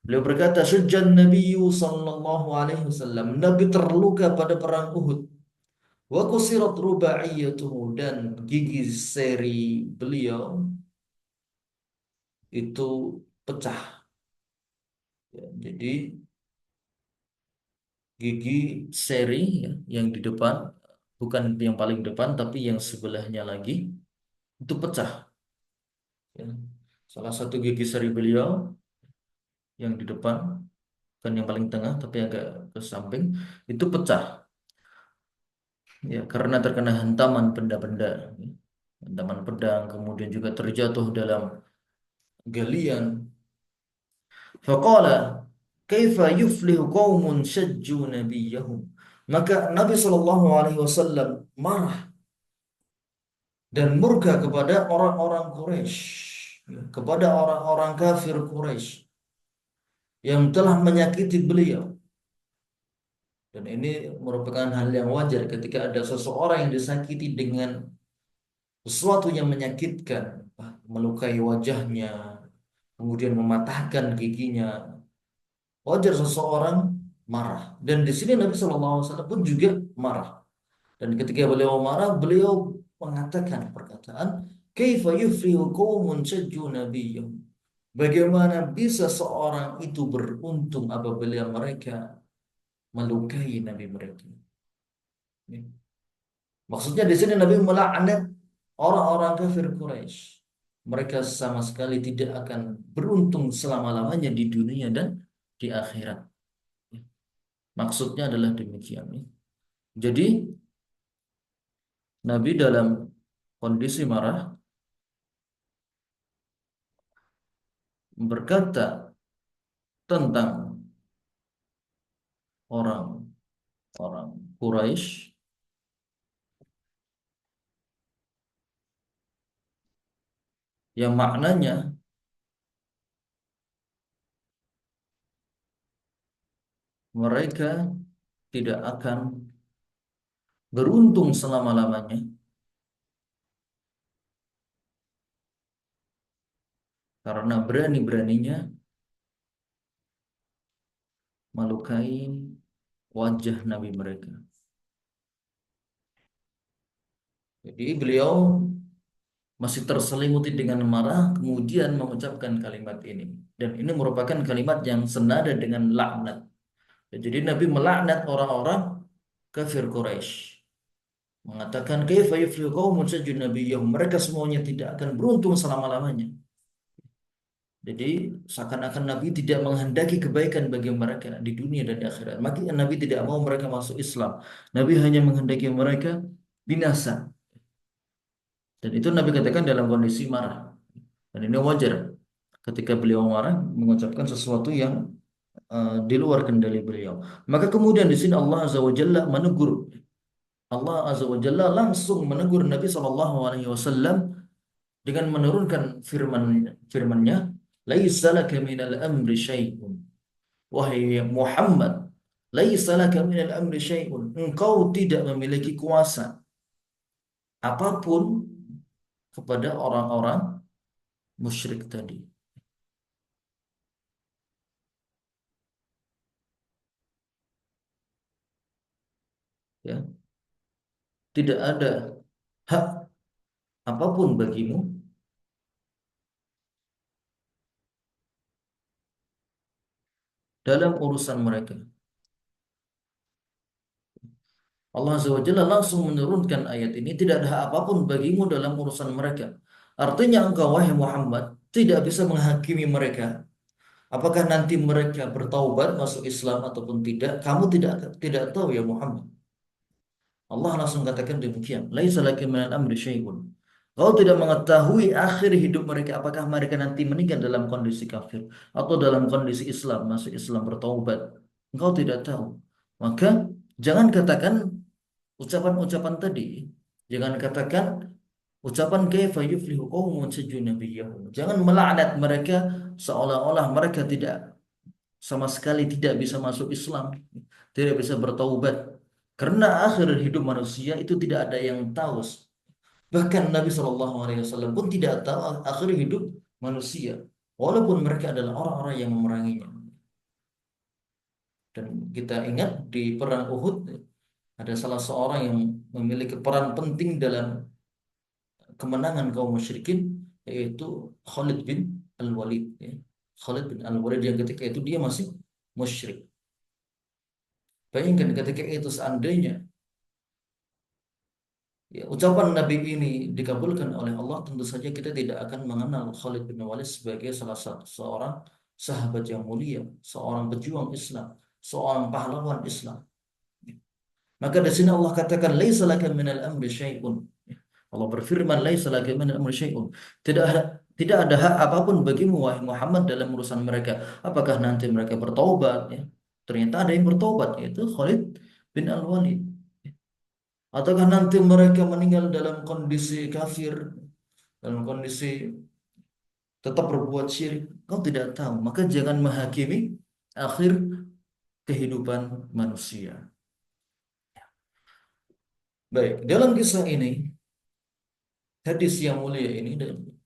Beliau berkata, "Syujjan Nabiyyu sallallahu alaihi wasallam." Nabi terluka pada perang Uhud. Wa kusirat rubaiyatuhu, dan gigi seri beliau itu pecah. Ya, jadi gigi seri, ya, yang di depan, bukan yang paling depan tapi yang sebelahnya lagi itu pecah. Ya. Salah satu gigi seri beliau yang di depan, bukan yang paling tengah tapi agak ke samping, itu pecah. Ya, karena terkena hantaman benda-benda, ya. Hantaman pedang, kemudian juga terjatuh dalam galian. Faqala kaifa yuflihu qaumun syajju nabiyahum. Maka Nabi Shallallahu alaihi wasallam marah dan murka kepada orang-orang Quraisy, ya, kepada orang-orang kafir Quraisy yang telah menyakiti beliau. Dan ini merupakan hal yang wajar ketika ada seseorang yang disakiti dengan sesuatu yang menyakitkan, melukai wajahnya, kemudian mematahkan giginya. Wajar seseorang marah. Dan di sini Nabi SAW pun juga marah. Dan ketika beliau marah, beliau mengatakan perkataan, "Kaifa yuflihu qaumun syajju nabiyyahum." Bagaimana bisa seorang itu beruntung apabila mereka melukai nabi mereka? Maksudnya di sini Nabi melaknat orang-orang kafir Quraisy, mereka sama sekali tidak akan beruntung selama-lamanya di dunia dan di akhirat. Maksudnya adalah demikian. Jadi Nabi dalam kondisi marah berkata tentang orang-orang Quraisy yang maknanya mereka tidak akan beruntung selama-lamanya karena berani-beraninya melukai wajah Nabi mereka. Jadi beliau masih terselimuti dengan marah, kemudian mengucapkan kalimat ini. Dan ini merupakan kalimat yang senada dengan laknat. Jadi Nabi melaknat orang-orang kafir Quraisy. Mengatakan, kaifa yuflihu qaumun sajjun nabiyyahum. Mereka semuanya tidak akan beruntung selama-lamanya. Jadi seakan-akan Nabi tidak menghendaki kebaikan bagi mereka di dunia dan di akhirat. Maka Nabi tidak mau mereka masuk Islam. Nabi hanya menghendaki mereka binasa. Dan itu Nabi katakan dalam kondisi marah. Dan ini wajar ketika beliau marah mengucapkan sesuatu yang di luar kendali beliau. Maka kemudian di sini Allah Azza wa Jalla menegur. Allah Azza wa Jalla langsung menegur Nabi Shallallahu Alaihi Wasallam dengan menurunkan firman-nya, "Laisa laka minal amri syai'un." Wahai Muhammad, "Laisa laka minal amri syai'un." Engkau tidak memiliki kuasa apapun kepada orang-orang musyrik tadi. Ya, tidak ada hak apapun bagimu dalam urusan mereka. Allah Azza wa Jalla langsung menurunkan ayat ini, tidak ada hak apapun bagimu dalam urusan mereka. Artinya engkau wahai Muhammad tidak bisa menghakimi mereka. Apakah nanti mereka bertaubat masuk Islam ataupun tidak? Kamu tidak tahu ya Muhammad. Allah langsung katakan demikian. Laisa laka minal amri syai'un. Kau tidak mengetahui akhir hidup mereka, apakah mereka nanti meninggal dalam kondisi kafir atau dalam kondisi Islam, masuk Islam bertaubat. Engkau tidak tahu. Maka jangan katakan ucapan-ucapan tadi. Jangan katakan ucapan kaifa yuflihu qaumun sajju nabiyyahum. Jangan melaknat mereka seolah-olah mereka tidak sama sekali tidak bisa masuk Islam, tidak bisa bertaubat. Karena akhir hidup manusia itu tidak ada yang tahu. Bahkan Nabi Shallallahu Alaihi Wasallam pun tidak tahu akhir hidup manusia, walaupun mereka adalah orang-orang yang memeranginya. Dan kita ingat di perang Uhud ada salah seorang yang memiliki peran penting dalam kemenangan kaum musyrikin, yaitu Khalid bin Al-Walid. Ya. Khalid bin Al-Walid yang ketika itu dia masih musyrik. Bayangkan ketika itu seandainya ya, ucapan Nabi ini dikabulkan oleh Allah, tentu saja kita tidak akan mengenal Khalid bin Walid sebagai salah satu seorang sahabat yang mulia, seorang pejuang Islam, seorang pahlawan Islam. Maka di sini Allah katakan laisa laka minal amri syai'un. Allah berfirman laisa laka minal amri syai'un. Tidak ada hak apapun bagimu wahai Muhammad dalam urusan mereka. Apakah nanti mereka bertaubat ya? Ternyata ada yang bertaubat yaitu Khalid bin Al-Walid. Ataukah nanti mereka meninggal dalam kondisi kafir, dalam kondisi tetap berbuat syirik? Kau tidak tahu. Maka jangan menghakimi akhir kehidupan manusia. Baik, dalam kisah ini, hadis yang mulia ini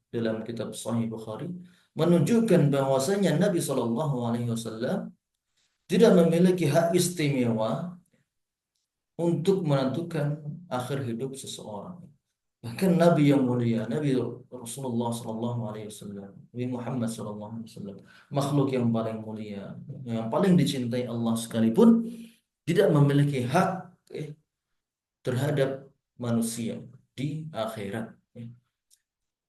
dalam kitab Sahih Bukhari menunjukkan bahwasanya Nabi Shallallahu Alaihi Wasallam tidak memiliki hak istimewa untuk menentukan akhir hidup seseorang. Bahkan Nabi yang mulia, Nabi Rasulullah Sallallahu Alaihi Wasallam, Nabi Muhammad Sallallahu Alaihi Wasallam, makhluk yang paling mulia, yang paling dicintai Allah sekalipun, tidak memiliki hak terhadap manusia di akhirat. ya.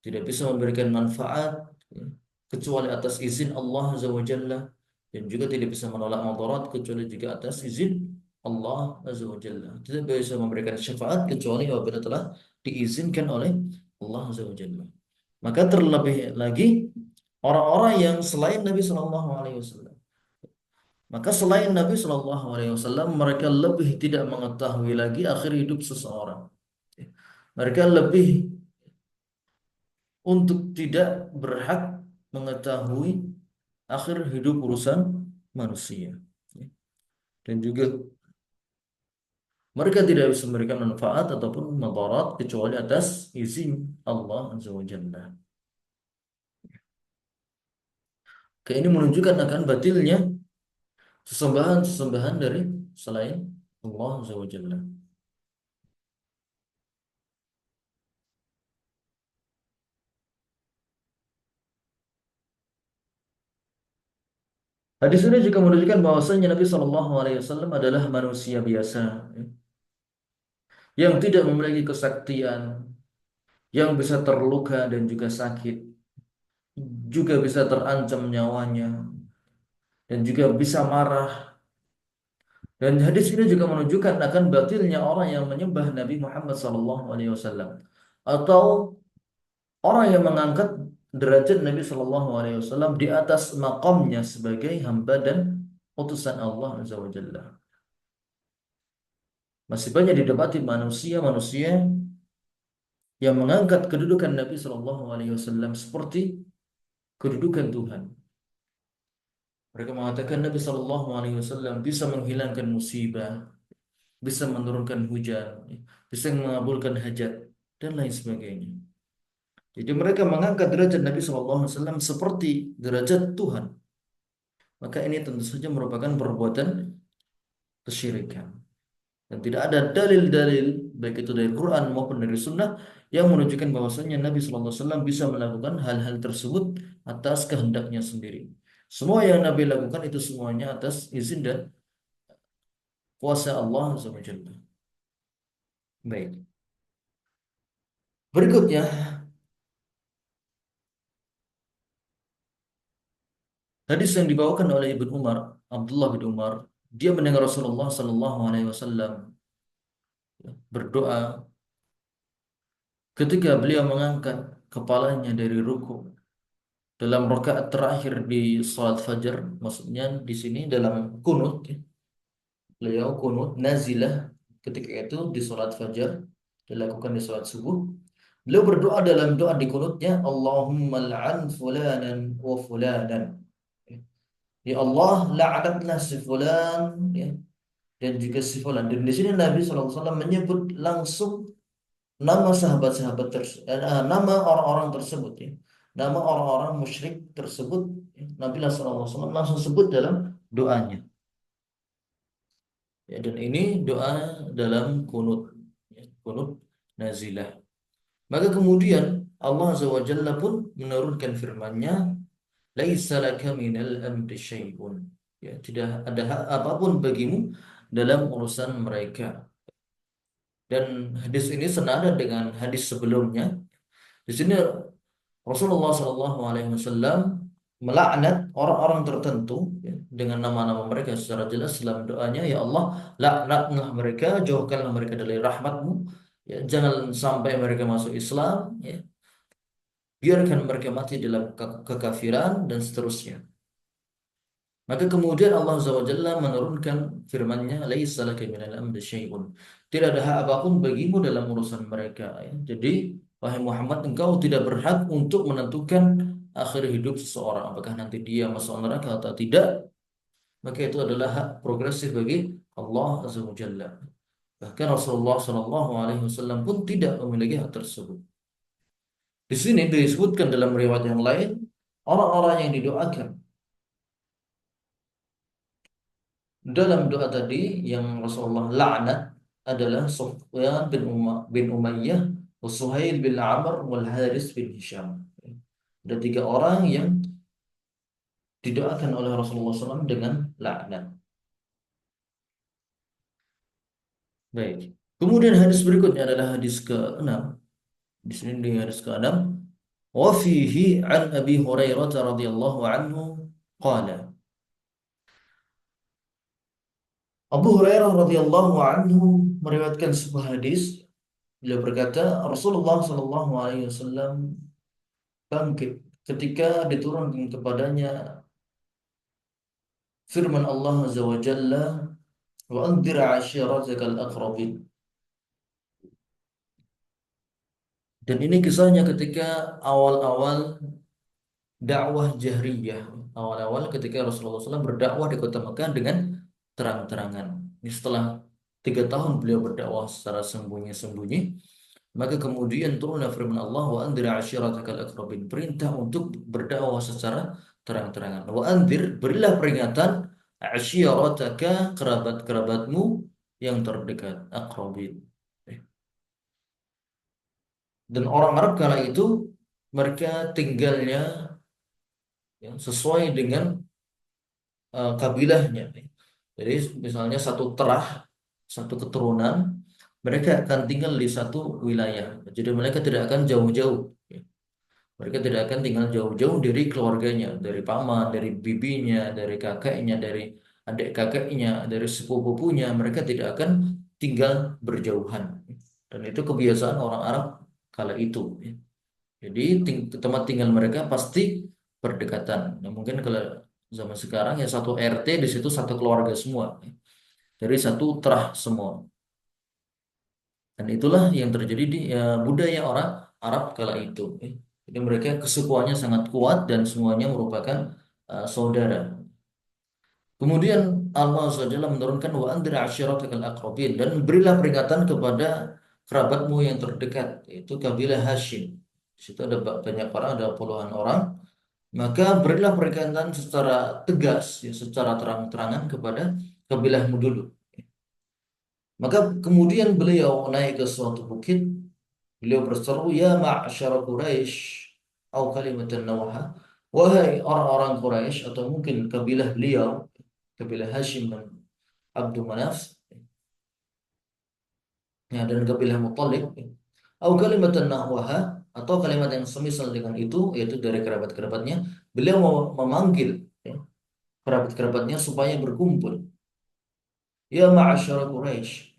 Tidak bisa memberikan manfaat, ya, kecuali atas izin Allah Azza wa Jalla, dan juga tidak bisa menolak mudarat kecuali juga atas izin Allah Azza wa Jalla. Tidak bisa memberikan syafaat kecuali apabila telah diizinkan oleh Allah Azza wa Jalla. Maka terlebih lagi orang-orang yang selain Nabi Shallallahu Alaihi Wasallam. Maka selain Nabi Shallallahu Alaihi Wasallam, mereka lebih tidak mengetahui lagi akhir hidup seseorang. Mereka lebih untuk tidak berhak mengetahui akhir hidup urusan manusia. Dan juga mereka tidak bisa memberikan manfaat ataupun mudarat kecuali atas izin Allah Azza wa Jalla. Ini menunjukkan akan batilnya sesembahan-sesembahan dari selain Allah Azza wa Jalla. Hadis ini juga menunjukkan bahwasanya Nabi Shallallahu Alaihi Wasallam adalah manusia biasa, ya, yang tidak memiliki kesaktian, yang bisa terluka dan juga sakit, juga bisa terancam nyawanya, dan juga bisa marah. Dan hadis ini juga menunjukkan akan batilnya orang yang menyembah Nabi Muhammad SAW, atau orang yang mengangkat derajat Nabi SAW di atas makamnya sebagai hamba dan utusan Allah Azza wa Jalla. Masih banyak didapati manusia-manusia yang mengangkat kedudukan Nabi SAW seperti kedudukan Tuhan. Mereka mengatakan Nabi SAW bisa menghilangkan musibah, bisa menurunkan hujan, bisa mengabulkan hajat, dan lain sebagainya. Jadi mereka mengangkat derajat Nabi SAW seperti derajat Tuhan. Maka ini tentu saja merupakan perbuatan kesyirikan. Dan tidak ada dalil-dalil baik itu dari Quran maupun dari Sunnah yang menunjukkan bahwasanya Nabi SAW bisa melakukan hal-hal tersebut atas kehendaknya sendiri. Semua yang Nabi lakukan itu semuanya atas izin dan kuasa Allah SWT. Baik. Berikutnya, hadis yang dibawakan oleh Ibnu Umar, Abdullah bin Umar, dia mendengar Rasulullah Sallallahu Alaihi Wasallam berdoa ketika beliau mengangkat kepalanya dari ruku dalam rakaat terakhir di salat fajar, maksudnya di sini dalam kunut, ya. Beliau kunut nazilah ketika itu di salat fajar, dilakukan di salat subuh. Beliau berdoa dalam doa di kunutnya, Allahumma la'an fulanan wa fulanan. Ya Allah, laknatlah si fulan, ya, dan juga si fulan. Dan di sini Nabi SAW menyebut langsung nama sahabat-sahabat nama orang-orang tersebut, ya. Nama orang-orang musyrik tersebut, ya. Nabi SAW langsung sebut dalam doanya. Ya, dan ini doa dalam kunut, ya, kunut nazilah. Maka kemudian Allah Azza wa Jalla pun menurunkan firman-Nya, "Laisa laka minal amri syai'un." Ya, tidak ada hak apapun bagimu dalam urusan mereka. Dan hadis ini senada dengan hadis sebelumnya. Di sini Rasulullah Shallallahu Alaihi Wasallam melaknat orang-orang tertentu, ya, dengan nama-nama mereka secara jelas dalam doanya, ya Allah, laknatlah mereka, jauhkanlah mereka dari rahmatmu, ya, jangan sampai mereka masuk Islam, ya, biarkan mereka mati dalam kekafiran dan seterusnya. Maka kemudian Allah Azza wa Jalla menurunkan firman-Nya, "Laisa laka minal amri syai'un." Tidak ada hak apapun bagimu dalam urusan mereka, ya. Jadi, wahai Muhammad, engkau tidak berhak untuk menentukan akhir hidup seseorang, apakah nanti dia masuk neraka atau tidak. Maka itu adalah hak progresif bagi Allah Azza wa Jalla. Bahkan Rasulullah Shallallahu Alaihi Wasallam pun tidak memiliki hak tersebut. Di sini disebutkan dalam riwayat yang lain, orang-orang yang didoakan dalam doa tadi yang Rasulullah laknat adalah Sufyan bin Umayyah, Suhail bin Amr, wal Haris bin Hisham. Ada tiga orang yang didoakan oleh Rasulullah SAW dengan laknat. Baik. Kemudian hadis berikutnya adalah hadis ke-6. Di sini di hadis ke-6, wa fihi an Abi Hurairah radhiyallahu anhu qala. Abu Hurairah radhiyallahu anhu meriwayatkan sebuah hadis. Beliau berkata, Rasulullah sallallahu alaihi wasallam bangkit ketika diturunkan kepadanya firman Allah azza wa jalla, wa anzir 'ashiratakal aqrabin. Dan ini kisahnya ketika awal-awal dakwah jahriyah, awal-awal ketika Rasulullah SAW berdakwah di kota Mekah dengan terang-terangan. Ini setelah 3 tahun beliau berdakwah secara sembunyi-sembunyi, maka kemudian turunlah firman Allah, wa anzir 'ashiratakal aqrabin, perintah untuk berdakwah secara terang-terangan. Wa anzir, berilah peringatan, 'ashirataka, kerabat-kerabatmu yang terdekat, aqrabin. Dan orang Arab kala itu mereka tinggalnya ya, sesuai dengan kabilahnya. Jadi misalnya satu terah, satu keturunan, mereka akan tinggal di satu wilayah. Jadi mereka tidak akan jauh-jauh. Ya. Mereka tidak akan tinggal jauh-jauh dari keluarganya, dari paman, dari bibinya, dari kakeknya, dari adik kakeknya, dari sepupu-sepupunya. Mereka tidak akan tinggal berjauhan. Dan itu kebiasaan orang Arab kala itu. Ya. Jadi tempat tinggal mereka pasti berdekatan. Nah, mungkin kalau zaman sekarang ya satu RT di situ satu keluarga semua. Dari satu terah semua. Dan itulah yang terjadi di budaya orang Arab kala itu. Jadi mereka kesukuannya sangat kuat dan semuanya merupakan saudara. Kemudian Allah SWT menurunkan wa anzir ashiratakal aqrabin, dan berilah peringatan kepada kerabatmu yang terdekat, yaitu kabilah Hashim. Di situ ada banyak orang, ada puluhan orang. Maka berilah peringatan secara tegas, ya, secara terang-terangan kepada kabilahmu dulu. Maka kemudian beliau naik ke suatu bukit. Beliau berseru, ya ma'asyara Quraisy, atau kalimatan nawaha, wahai orang-orang Quraisy, atau mungkin kabilah beliau, kabilah Hashim dan Abdul Manaf, ya, dan kabilah Muttalib, atau kalimatan nahwaha, atau kalimat yang semisal dengan itu, yaitu dari kerabat-kerabatnya. Beliau memanggil ya, kerabat-kerabatnya supaya berkumpul. Ya ma'asyara Quraisy,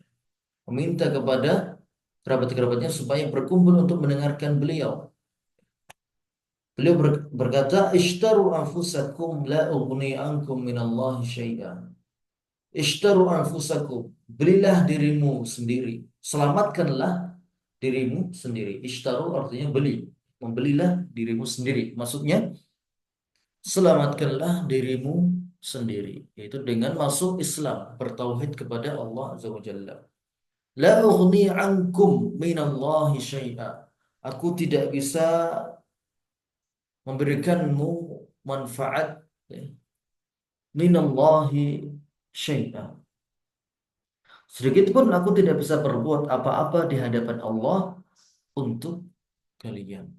meminta kepada kerabat-kerabatnya supaya berkumpul untuk mendengarkan beliau. Beliau berkata, "Ishtaru anfusakum la ughni ankum minallahi syai'a." Ishtaru anfusakum, belilah dirimu sendiri. Selamatkanlah dirimu sendiri. Ishtaru artinya beli. Membelilah dirimu sendiri. Maksudnya, selamatkanlah dirimu sendiri. Yaitu dengan masuk Islam, bertauhid kepada Allah Azza wa Jalla. La ughni ankum minallahi syai'a. Aku tidak bisa memberikanmu manfaat ya, minallahi syai'a. Sedikit pun aku tidak bisa berbuat apa-apa di hadapan Allah untuk kalian.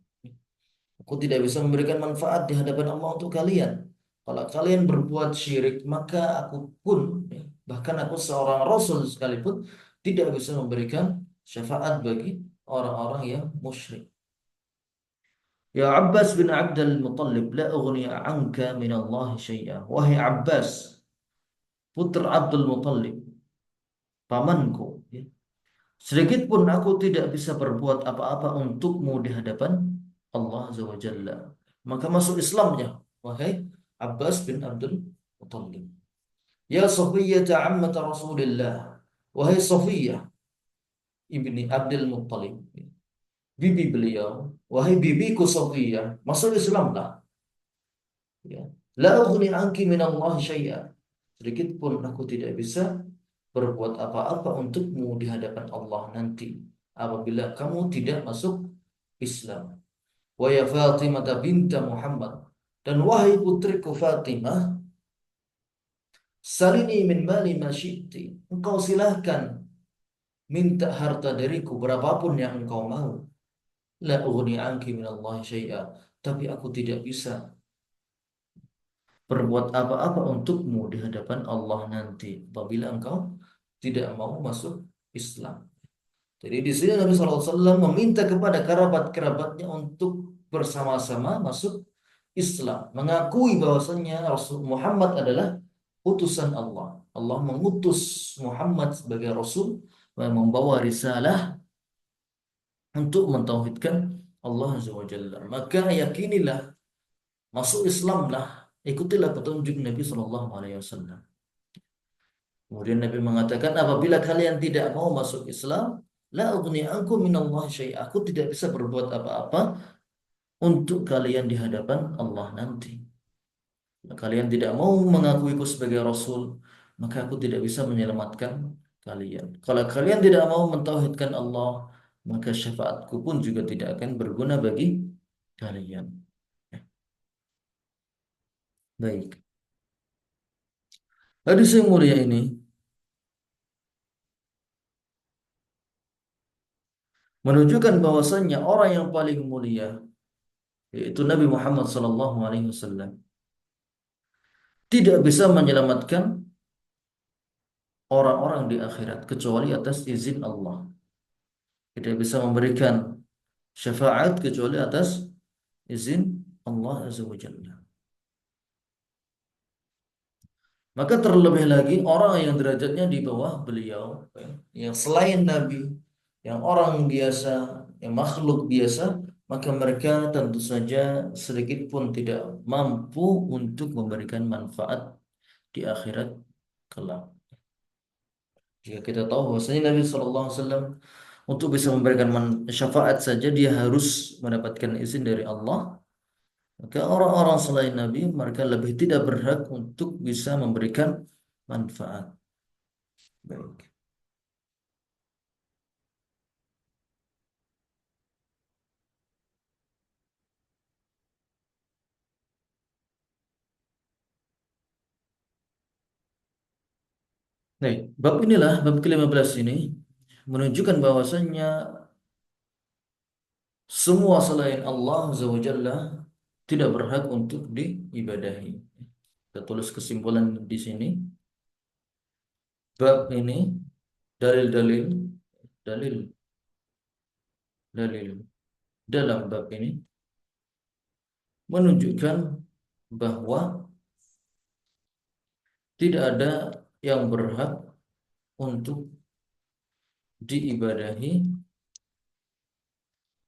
Aku tidak bisa memberikan manfaat di hadapan Allah untuk kalian. Kalau kalian berbuat syirik, maka aku pun, ya, bahkan aku seorang Rasul sekalipun, tidak bisa memberikan syafaat bagi orang-orang yang musyrik. Ya Abbas bin Abdul Muttalib, la ughni anka min Allah syai'a. Wahai Abbas, putra Abdul Muttalib, pamanku, ya. Sedikit pun aku tidak bisa berbuat apa-apa untukmu di hadapan Allah Azza wa Jalla. Maka masuk Islamnya, wahai Abbas bin Abdul Muttalib. Ya Safiyyah ta'ammat Rasulillah. Wahai Safiyyah ibni Abdul Muttalib. Bibi beliau. Wahai bibiku Safiyyah. Masuk Islamlah. Ya. La ughni anki min Allah syai'a. Sedikit pun aku tidak bisa berbuat apa-apa untukmu di hadapan Allah nanti apabila kamu tidak masuk Islam. Wa ya Fatimah binta Muhammad, dan wahai putriku Fatimah, salini min mali ma syi'ti. Engkau silahkan minta harta dariku berapapun yang engkau mau. La ughni anki min Allah syai'a. Tapi aku tidak bisa berbuat apa-apa untukmu di hadapan Allah nanti apabila engkau tidak mau masuk Islam. Jadi di sini Nabi SAW meminta kepada kerabat-kerabatnya untuk bersama-sama masuk Islam, mengakui bahwasanya Rasul Muhammad adalah utusan Allah. Allah mengutus Muhammad sebagai Rasul yang membawa risalah untuk mentauhidkan Allah Azza wa Jalla. Maka yakinilah, masuk Islamlah, ikutilah petunjuk Nabi Sallallahu Alaihi Wasallam. Kemudian Nabi mengatakan, apabila kalian tidak mau masuk Islam, la ughni ankum minallah syai'a. Aku tidak bisa berbuat apa-apa untuk kalian di hadapan Allah nanti. Kalian tidak mau mengakuiku sebagai Rasul, maka aku tidak bisa menyelamatkan kalian. Kalau kalian tidak mau mentauhidkan Allah, maka syafaatku pun juga tidak akan berguna bagi kalian. Baik. Hadis yang mulia ini menunjukkan bahwasannya orang yang paling mulia yaitu Nabi Muhammad SAW tidak bisa menyelamatkan orang-orang di akhirat kecuali atas izin Allah. Tidak bisa memberikan syafaat kecuali atas izin Allah Azza wa Jalla. Maka terlebih lagi orang yang derajatnya di bawah beliau, ya, yang selain Nabi, yang orang biasa, yang makhluk biasa, maka mereka tentu saja sedikit pun tidak mampu untuk memberikan manfaat di akhirat kelak. Jika kita tahu bahwasanya Nabi SAW untuk bisa memberikan syafaat saja dia harus mendapatkan izin dari Allah, maka orang-orang selain Nabi mereka lebih tidak berhak untuk bisa memberikan manfaat. Baik. Baik, bab inilah, bab ke-15 ini menunjukkan bahwasanya semua selain Allah Azza wa Jalla tidak berhak untuk diibadahi. Kita tulis kesimpulan di sini. Bab ini dalil-dalil, dalil, dalil dalam bab ini menunjukkan bahwa tidak ada yang berhak untuk diibadahi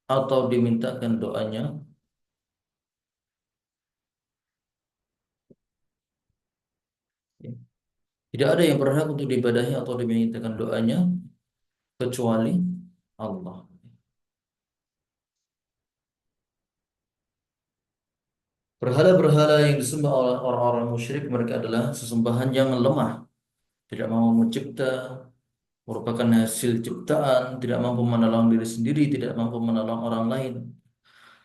atau dimintakan doanya tidak ada yang berhak untuk diibadahi atau dimintakan doanya kecuali Allah. Berhala-berhala yang disembah oleh orang-orang musyrik mereka adalah sesembahan yang lemah, tidak mampu mencipta, merupakan hasil ciptaan, tidak mampu menolong diri sendiri, tidak mampu menolong orang lain.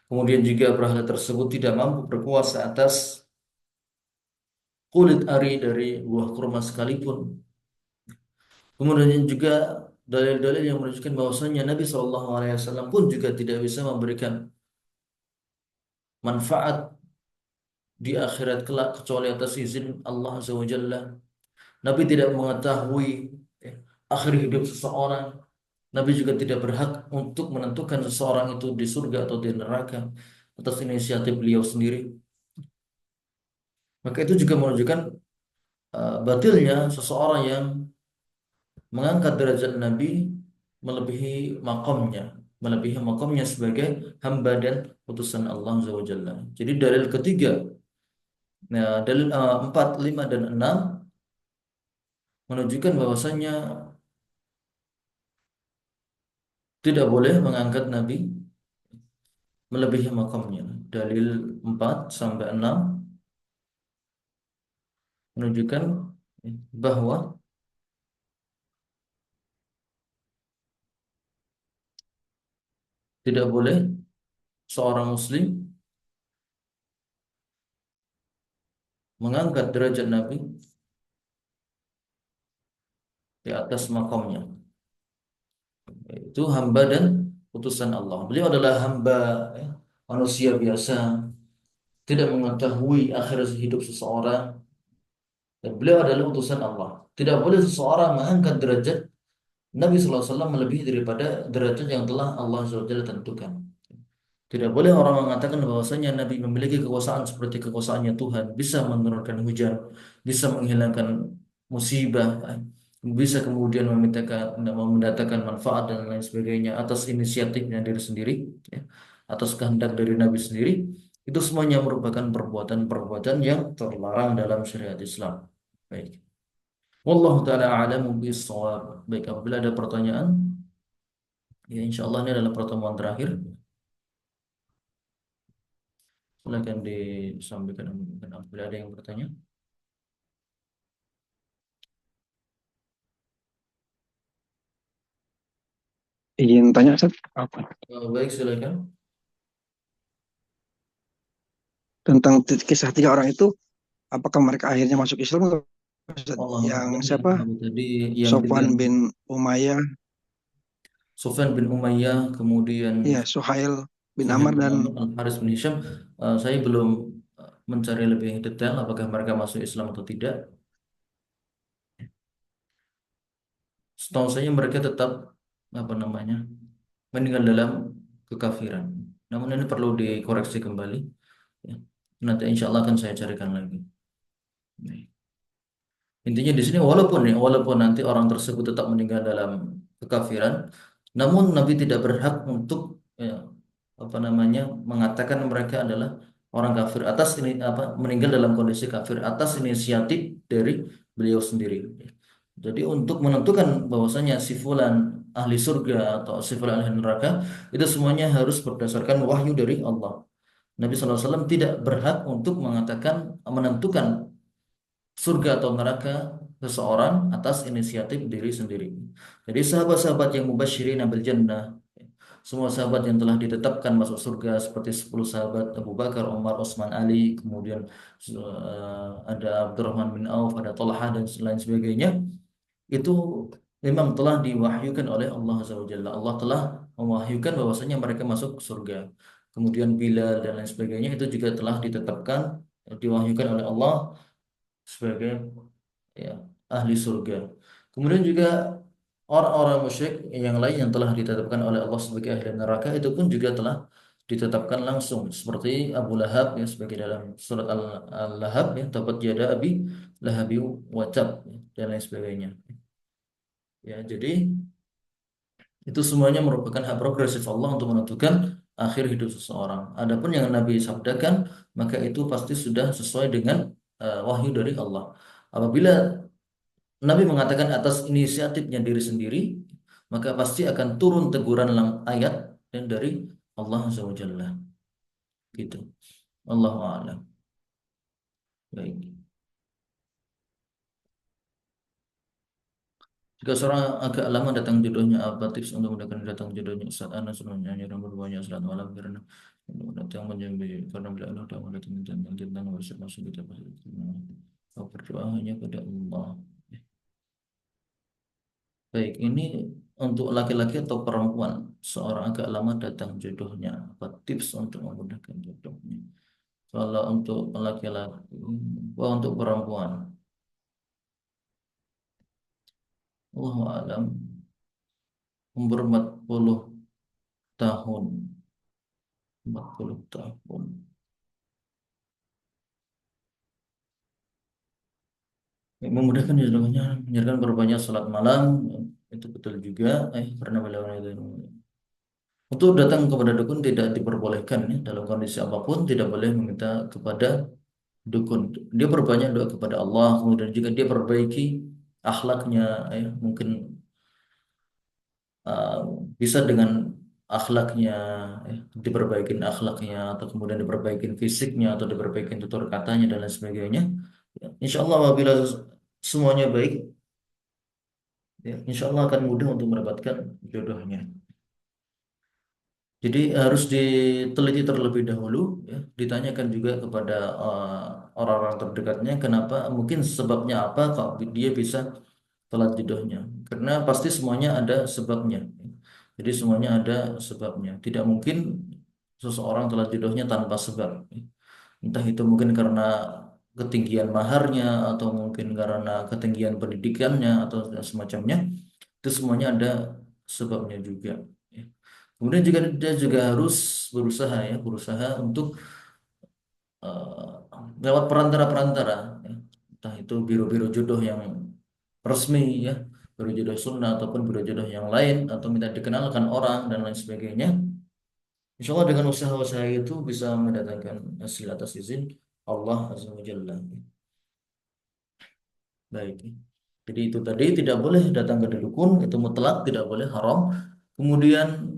Kemudian juga berhala tersebut tidak mampu berkuasa atas kulit ari dari buah kurma sekalipun. Kemudian juga dalil-dalil yang menunjukkan bahwasanya Nabi SAW pun juga tidak bisa memberikan manfaat di akhirat kelak kecuali atas izin Allah Azza wa Jalla. Nabi tidak mengetahui akhir hidup seseorang. Nabi juga tidak berhak untuk menentukan seseorang itu di surga atau di neraka atas inisiatif beliau sendiri. Maka itu juga menunjukkan batilnya seseorang yang mengangkat derajat Nabi melebihi makamnya, melebihi makamnya sebagai hamba dan utusan Allah Azza wa Jalla. Jadi dalil ketiga, nah, dalil 4, 5 dan 6 menunjukkan bahwasanya tidak boleh mengangkat Nabi melebihi makamnya. Dalil 4 sampai 6 menunjukkan bahwa tidak boleh seorang muslim mengangkat derajat Nabi di atas makamnya. Itu hamba dan utusan Allah. Beliau adalah hamba, ya, manusia biasa, tidak mengetahui akhir hidup seseorang, dan beliau adalah utusan Allah. Tidak boleh seseorang mengangkat derajat Nabi SAW melebihi daripada derajat yang telah Allah SWT tentukan. Tidak boleh orang mengatakan bahwasanya Nabi memiliki kekuasaan seperti kekuasaannya Tuhan, bisa menurunkan hujan, bisa menghilangkan musibah, bisa kemudian mendatangkan manfaat dan lain sebagainya atas inisiatifnya diri sendiri, ya, atas kehendak dari Nabi sendiri. Itu semuanya merupakan perbuatan-perbuatan yang terlarang dalam syariat Islam. Baik. Wallahu taala a'lamu bishawab. Baik, apabila ada pertanyaan, ya insya Allah ini adalah pertemuan terakhir. Silakan disampaikan mungkin apabila ada yang bertanya. Izin tanya, Ustaz, apa? Baik, silakan. Tentang kisah tiga orang itu, apakah mereka akhirnya masuk Islam? Ustaz? Allah Yang alam ya. siapa? Apa tadi yang tiga? Sofwan bin Umayyah, Sufyan bin Umayyah, kemudian ya Suhail bin Suhail Amr bin dan Amr, Al Haris bin Hisham. Saya belum mencari lebih detail apakah mereka masuk Islam atau tidak. Setahu saya mereka tetap apa namanya meninggal dalam kekafiran. Namun ini perlu dikoreksi kembali. Ya. Nanti insya Allah akan saya carikan lagi. Baik. Intinya di sini walaupun nanti orang tersebut tetap meninggal dalam kekafiran, namun Nabi tidak berhak untuk ya, apa namanya mengatakan mereka adalah orang kafir atas ini apa meninggal dalam kondisi kafir atas inisiatif dari beliau sendiri. Jadi untuk menentukan bahwasanya si fulan ahli surga atau si fulan ahli neraka itu semuanya harus berdasarkan wahyu dari Allah. Nabi SAW tidak berhak untuk mengatakan menentukan surga atau neraka seseorang atas inisiatif diri sendiri. Jadi sahabat-sahabat yang mubasyirin bil jannah, semua sahabat yang telah ditetapkan masuk surga seperti 10 sahabat Abu Bakar, Umar, Utsman, Ali, kemudian ada Abdurrahman bin Auf, ada Talha dan lain sebagainya, itu memang telah diwahyukan oleh Allah Azza wa Jalla. Allah telah mewahyukan bahwasanya mereka masuk surga. Kemudian Bilal dan lain sebagainya itu juga telah ditetapkan diwahyukan oleh Allah sebagai ya, ahli surga. Kemudian juga orang-orang musyrik yang lain yang telah ditetapkan oleh Allah sebagai ahli neraka itu pun juga telah ditetapkan langsung seperti Abu Lahab ya sebagai dalam surat Al-Lahab ya tabat yada abi lahabi wa tab ya, dan lain sebagainya. Ya, jadi itu semuanya merupakan hak progresif Allah untuk menentukan akhir hidup seseorang. Adapun yang Nabi sabdakan maka itu pasti sudah sesuai dengan wahyu dari Allah. Apabila Nabi mengatakan atas inisiatifnya diri sendiri, maka pasti akan turun teguran ayat dan dari Allah Azza wa Jalla. Gitu. Allahu a'lam. Baik. Jika seorang agak lama datang jodohnya, apa tips untuk mendapatkan datang jodohnya? Ustaz Anas nyanyi dan berbanyak salat malam karena datang menjambi karena bila Allah dah datang tentang masuk kita pasti berdoa hanya pada Allah. Baik, ini untuk laki-laki atau perempuan, seorang agak lama datang jodohnya. Apa tips untuk memudahkan jodohnya? Kalau untuk laki-laki, untuk perempuan, Allah alam, umur 40 tahun, 40 tahun. Memudahkan jodohnya, menjalankan berbanyak salat malam, itu betul juga. Karena beliau itu. Untuk datang kepada dukun tidak diperbolehkan ya, dalam kondisi apapun tidak boleh meminta kepada dukun. Dia berbanyak doa kepada Allah, kemudian juga dia perbaiki akhlaknya, mungkin uh, bisa dengan akhlaknya, diperbaikin akhlaknya, atau kemudian diperbaikin fisiknya, atau diperbaikin tutur katanya dan lain sebagainya. Ya, insya Allah apabila semuanya baik, ya, insya Allah akan mudah untuk mendapatkan jodohnya. Jadi harus diteliti terlebih dahulu, ya. Ditanyakan juga kepada orang-orang terdekatnya, kenapa, mungkin sebabnya apa kok dia bisa telat jodohnya. Karena pasti semuanya ada sebabnya. Jadi semuanya ada sebabnya. Tidak mungkin seseorang telat jodohnya tanpa sebab. Entah itu mungkin karena ketinggian maharnya, atau mungkin karena ketinggian pendidikannya, atau semacamnya. Itu semuanya ada sebabnya juga. Ya. Kemudian juga dia juga harus berusaha ya, berusaha untuk eh, lewat perantara-perantara, ya. Entah itu biro-biro jodoh yang resmi ya, biro jodoh sunnah ataupun biro jodoh yang lain atau minta dikenalkan orang dan lain sebagainya. Insya Allah dengan usaha-usaha itu bisa mendatangkan hasil atas izin Allah Azza wa Jalla. Baik. Jadi itu tadi tidak boleh datang ke dukun, itu mutlak tidak boleh haram. Kemudian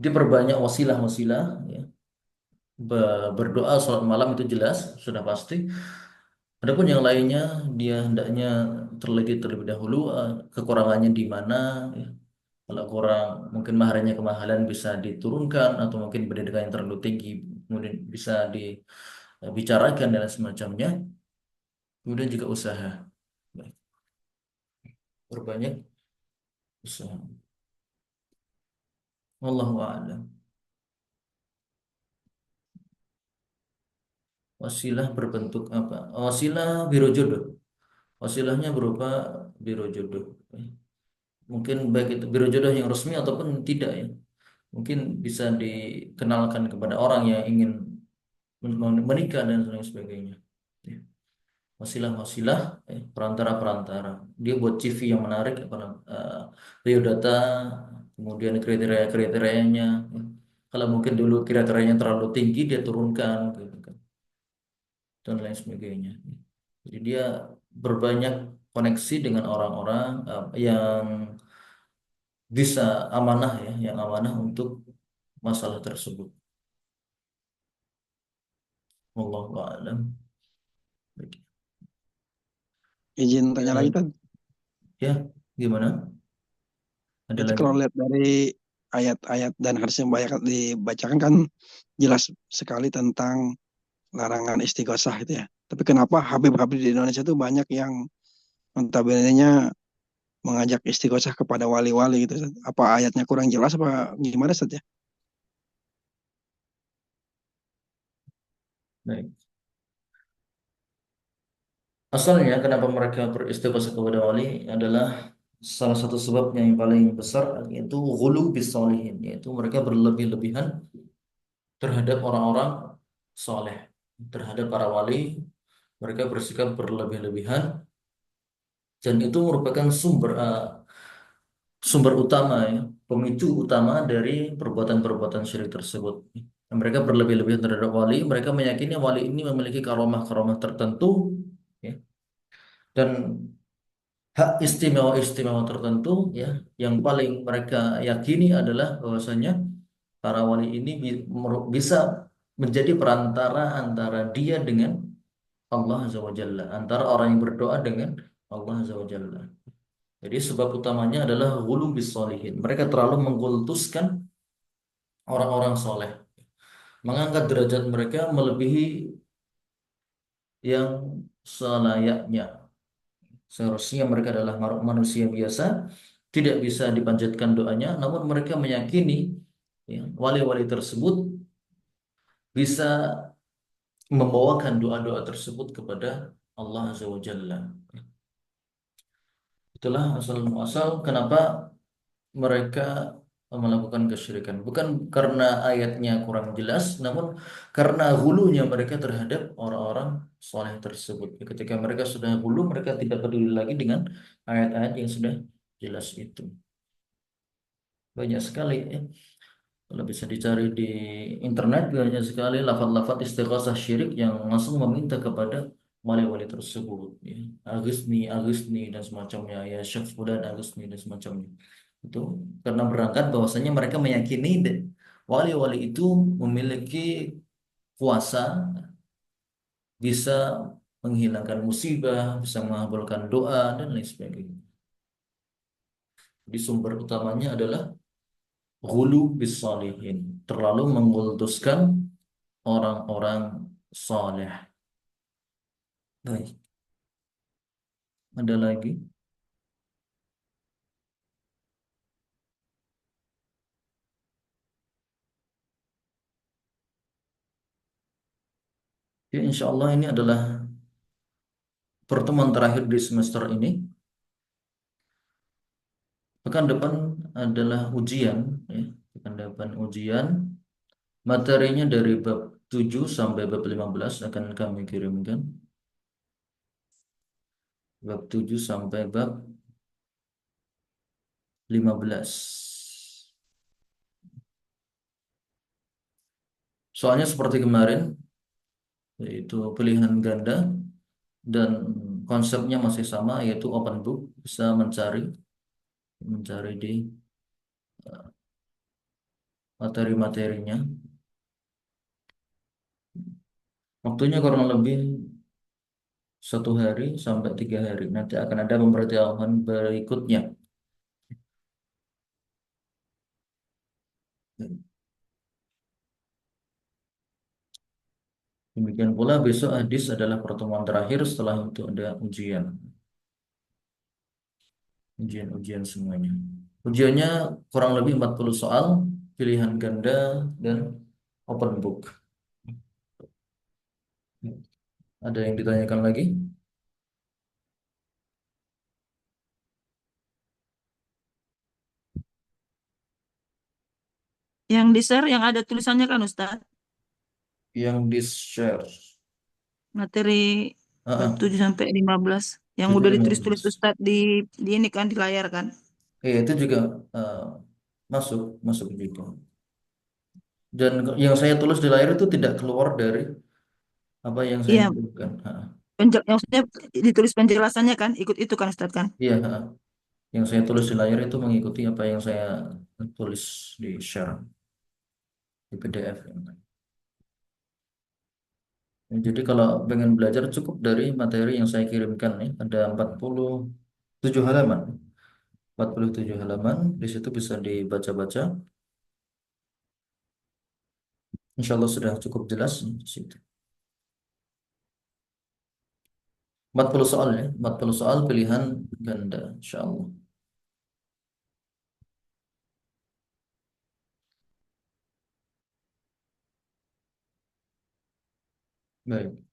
diperbanyak wasilah-wasilah ya. Berdoa salat malam itu jelas sudah pasti. Adapun yang lainnya dia hendaknya terlebih terlebih dahulu kekurangannya di mana ya. Kalau kurang mungkin maharnya kemahalan bisa diturunkan atau mungkin pendidikan yang terlalu tinggi kemudian bisa dibicarakan dan semacamnya. Kemudian juga usaha. Baik. Berbanyak usaha. Wallahu a'lam. Wasilah berbentuk apa? Wasilah biro jodoh. Wasilahnya berupa biro jodoh. Mungkin baik itu biro jodoh yang resmi ataupun tidak ya. Mungkin bisa dikenalkan kepada orang yang ingin menikah dan lain sebagainya. Ya. Wasilah-wasilah, perantara-perantara. Dia buat CV yang menarik, biodata, kemudian kriteria-kriterianya. Ya. Kalau mungkin dulu kriterianya terlalu tinggi, dia turunkan, gitu kan, dan lain sebagainya. Jadi dia berbanyak koneksi dengan orang-orang yang bisa amanah ya, yang amanah untuk masalah tersebut. Wallahu a'lam. Izin tanya lagi Ya, kan, ya, gimana? Ada itu lagi? kalau lihat dari ayat-ayat dan hadis yang banyak dibacakan kan jelas sekali tentang larangan istighosah itu ya. Tapi kenapa Habib-Habib di Indonesia itu banyak yang notabene-nya mengajak istighosah kepada wali-wali gitu, Ustaz? Apa ayatnya kurang jelas apa gimana, Ustaz ya? Baik. Asalnya kenapa mereka beristighosah kepada wali adalah salah satu sebabnya yang paling besar yaitu ghulu bis solihin, yaitu mereka berlebih-lebihan terhadap orang-orang soleh, terhadap para wali mereka bersikap berlebih-lebihan dan itu merupakan sumber utama ya, pemicu utama dari perbuatan-perbuatan syirik tersebut. Mereka berlebih-lebihan terhadap wali, mereka meyakini wali ini memiliki karomah-karomah tertentu ya, dan hak istimewa-istimewa tertentu ya, yang paling mereka yakini adalah bahwasanya para wali ini bisa menjadi perantara antara dia dengan Allah Azza wa Jalla, antara orang yang berdoa dengan Allah Azza wa Jalla. Jadi sebab utamanya adalah ghulu bis solihin. Mereka terlalu mengkultuskan orang-orang soleh, mengangkat derajat mereka melebihi yang selayaknya. Seharusnya mereka adalah manusia biasa, tidak bisa dipanjatkan doanya, namun mereka meyakini ya, wali-wali tersebut bisa membawakan doa-doa tersebut kepada Allah Azza wa Jalla. Itulah asal muasal kenapa mereka melakukan kesyirikan. Bukan karena ayatnya kurang jelas, namun karena hulunya mereka terhadap orang-orang soleh tersebut. Ketika mereka sudah hulu, mereka tidak peduli lagi dengan ayat-ayat yang sudah jelas itu. Banyak sekali ya. Kalau bisa dicari di internet banyak sekali lafaz-lafaz istighosah syirik yang langsung meminta kepada wali-wali tersebut ya. Aghithni, Aghithni dan semacamnya ya, Syekh fulan Aghithni dan semacamnya. Itu karena berangkat bahwasanya mereka meyakini wali-wali itu memiliki kuasa bisa menghilangkan musibah, bisa mengabulkan doa dan lain sebagainya. Di sumber utamanya adalah ghulu bis salihin, terlalu mengkultuskan orang-orang soleh. Baik, ada lagi. Ya, insya Allah ini adalah pertemuan terakhir di semester ini. Pekan depan adalah ujian, ya. Pekan depan ujian. Materinya dari bab 7 sampai bab 15 akan kami kirimkan. Bab 7 sampai bab 15. Soalnya seperti kemarin, yaitu pilihan ganda dan konsepnya masih sama, yaitu open book, bisa mencari mencari di materi-materinya. Waktunya kurang lebih 1 hari sampai 3 hari. Nanti akan ada pemberitahuan berikutnya. Demikian pula besok hadis adalah pertemuan terakhir, setelah itu ada ujian. Ujian-ujian semuanya. Ujiannya kurang lebih 40 soal, pilihan ganda dan open book. Ada yang ditanyakan lagi? Yang di share yang ada tulisannya kan Ustadz, Yang di-share. materi Ah, bab ah, 7 sampai 15 yang udah ditulis-tulis 7-15. Ustadz di ini kan di layar kan. Itu juga eh, masuk masuk juga. Dan yang saya tulis di layar itu tidak keluar dari apa yang saya Iya, butuhkan. Ah, yang maksudnya ditulis penjelasannya kan ikut itu kan Ustadz kan. iya, yang saya tulis di layar itu mengikuti apa yang saya tulis di share di PDF. Jadi kalau pengen belajar cukup dari materi yang saya kirimkan nih, ada 47 halaman. 47 halaman, di situ bisa dibaca-baca. Insya Allah sudah cukup jelas di situ. 40 soal ya, 40 soal pilihan ganda, insya Allah. Baik.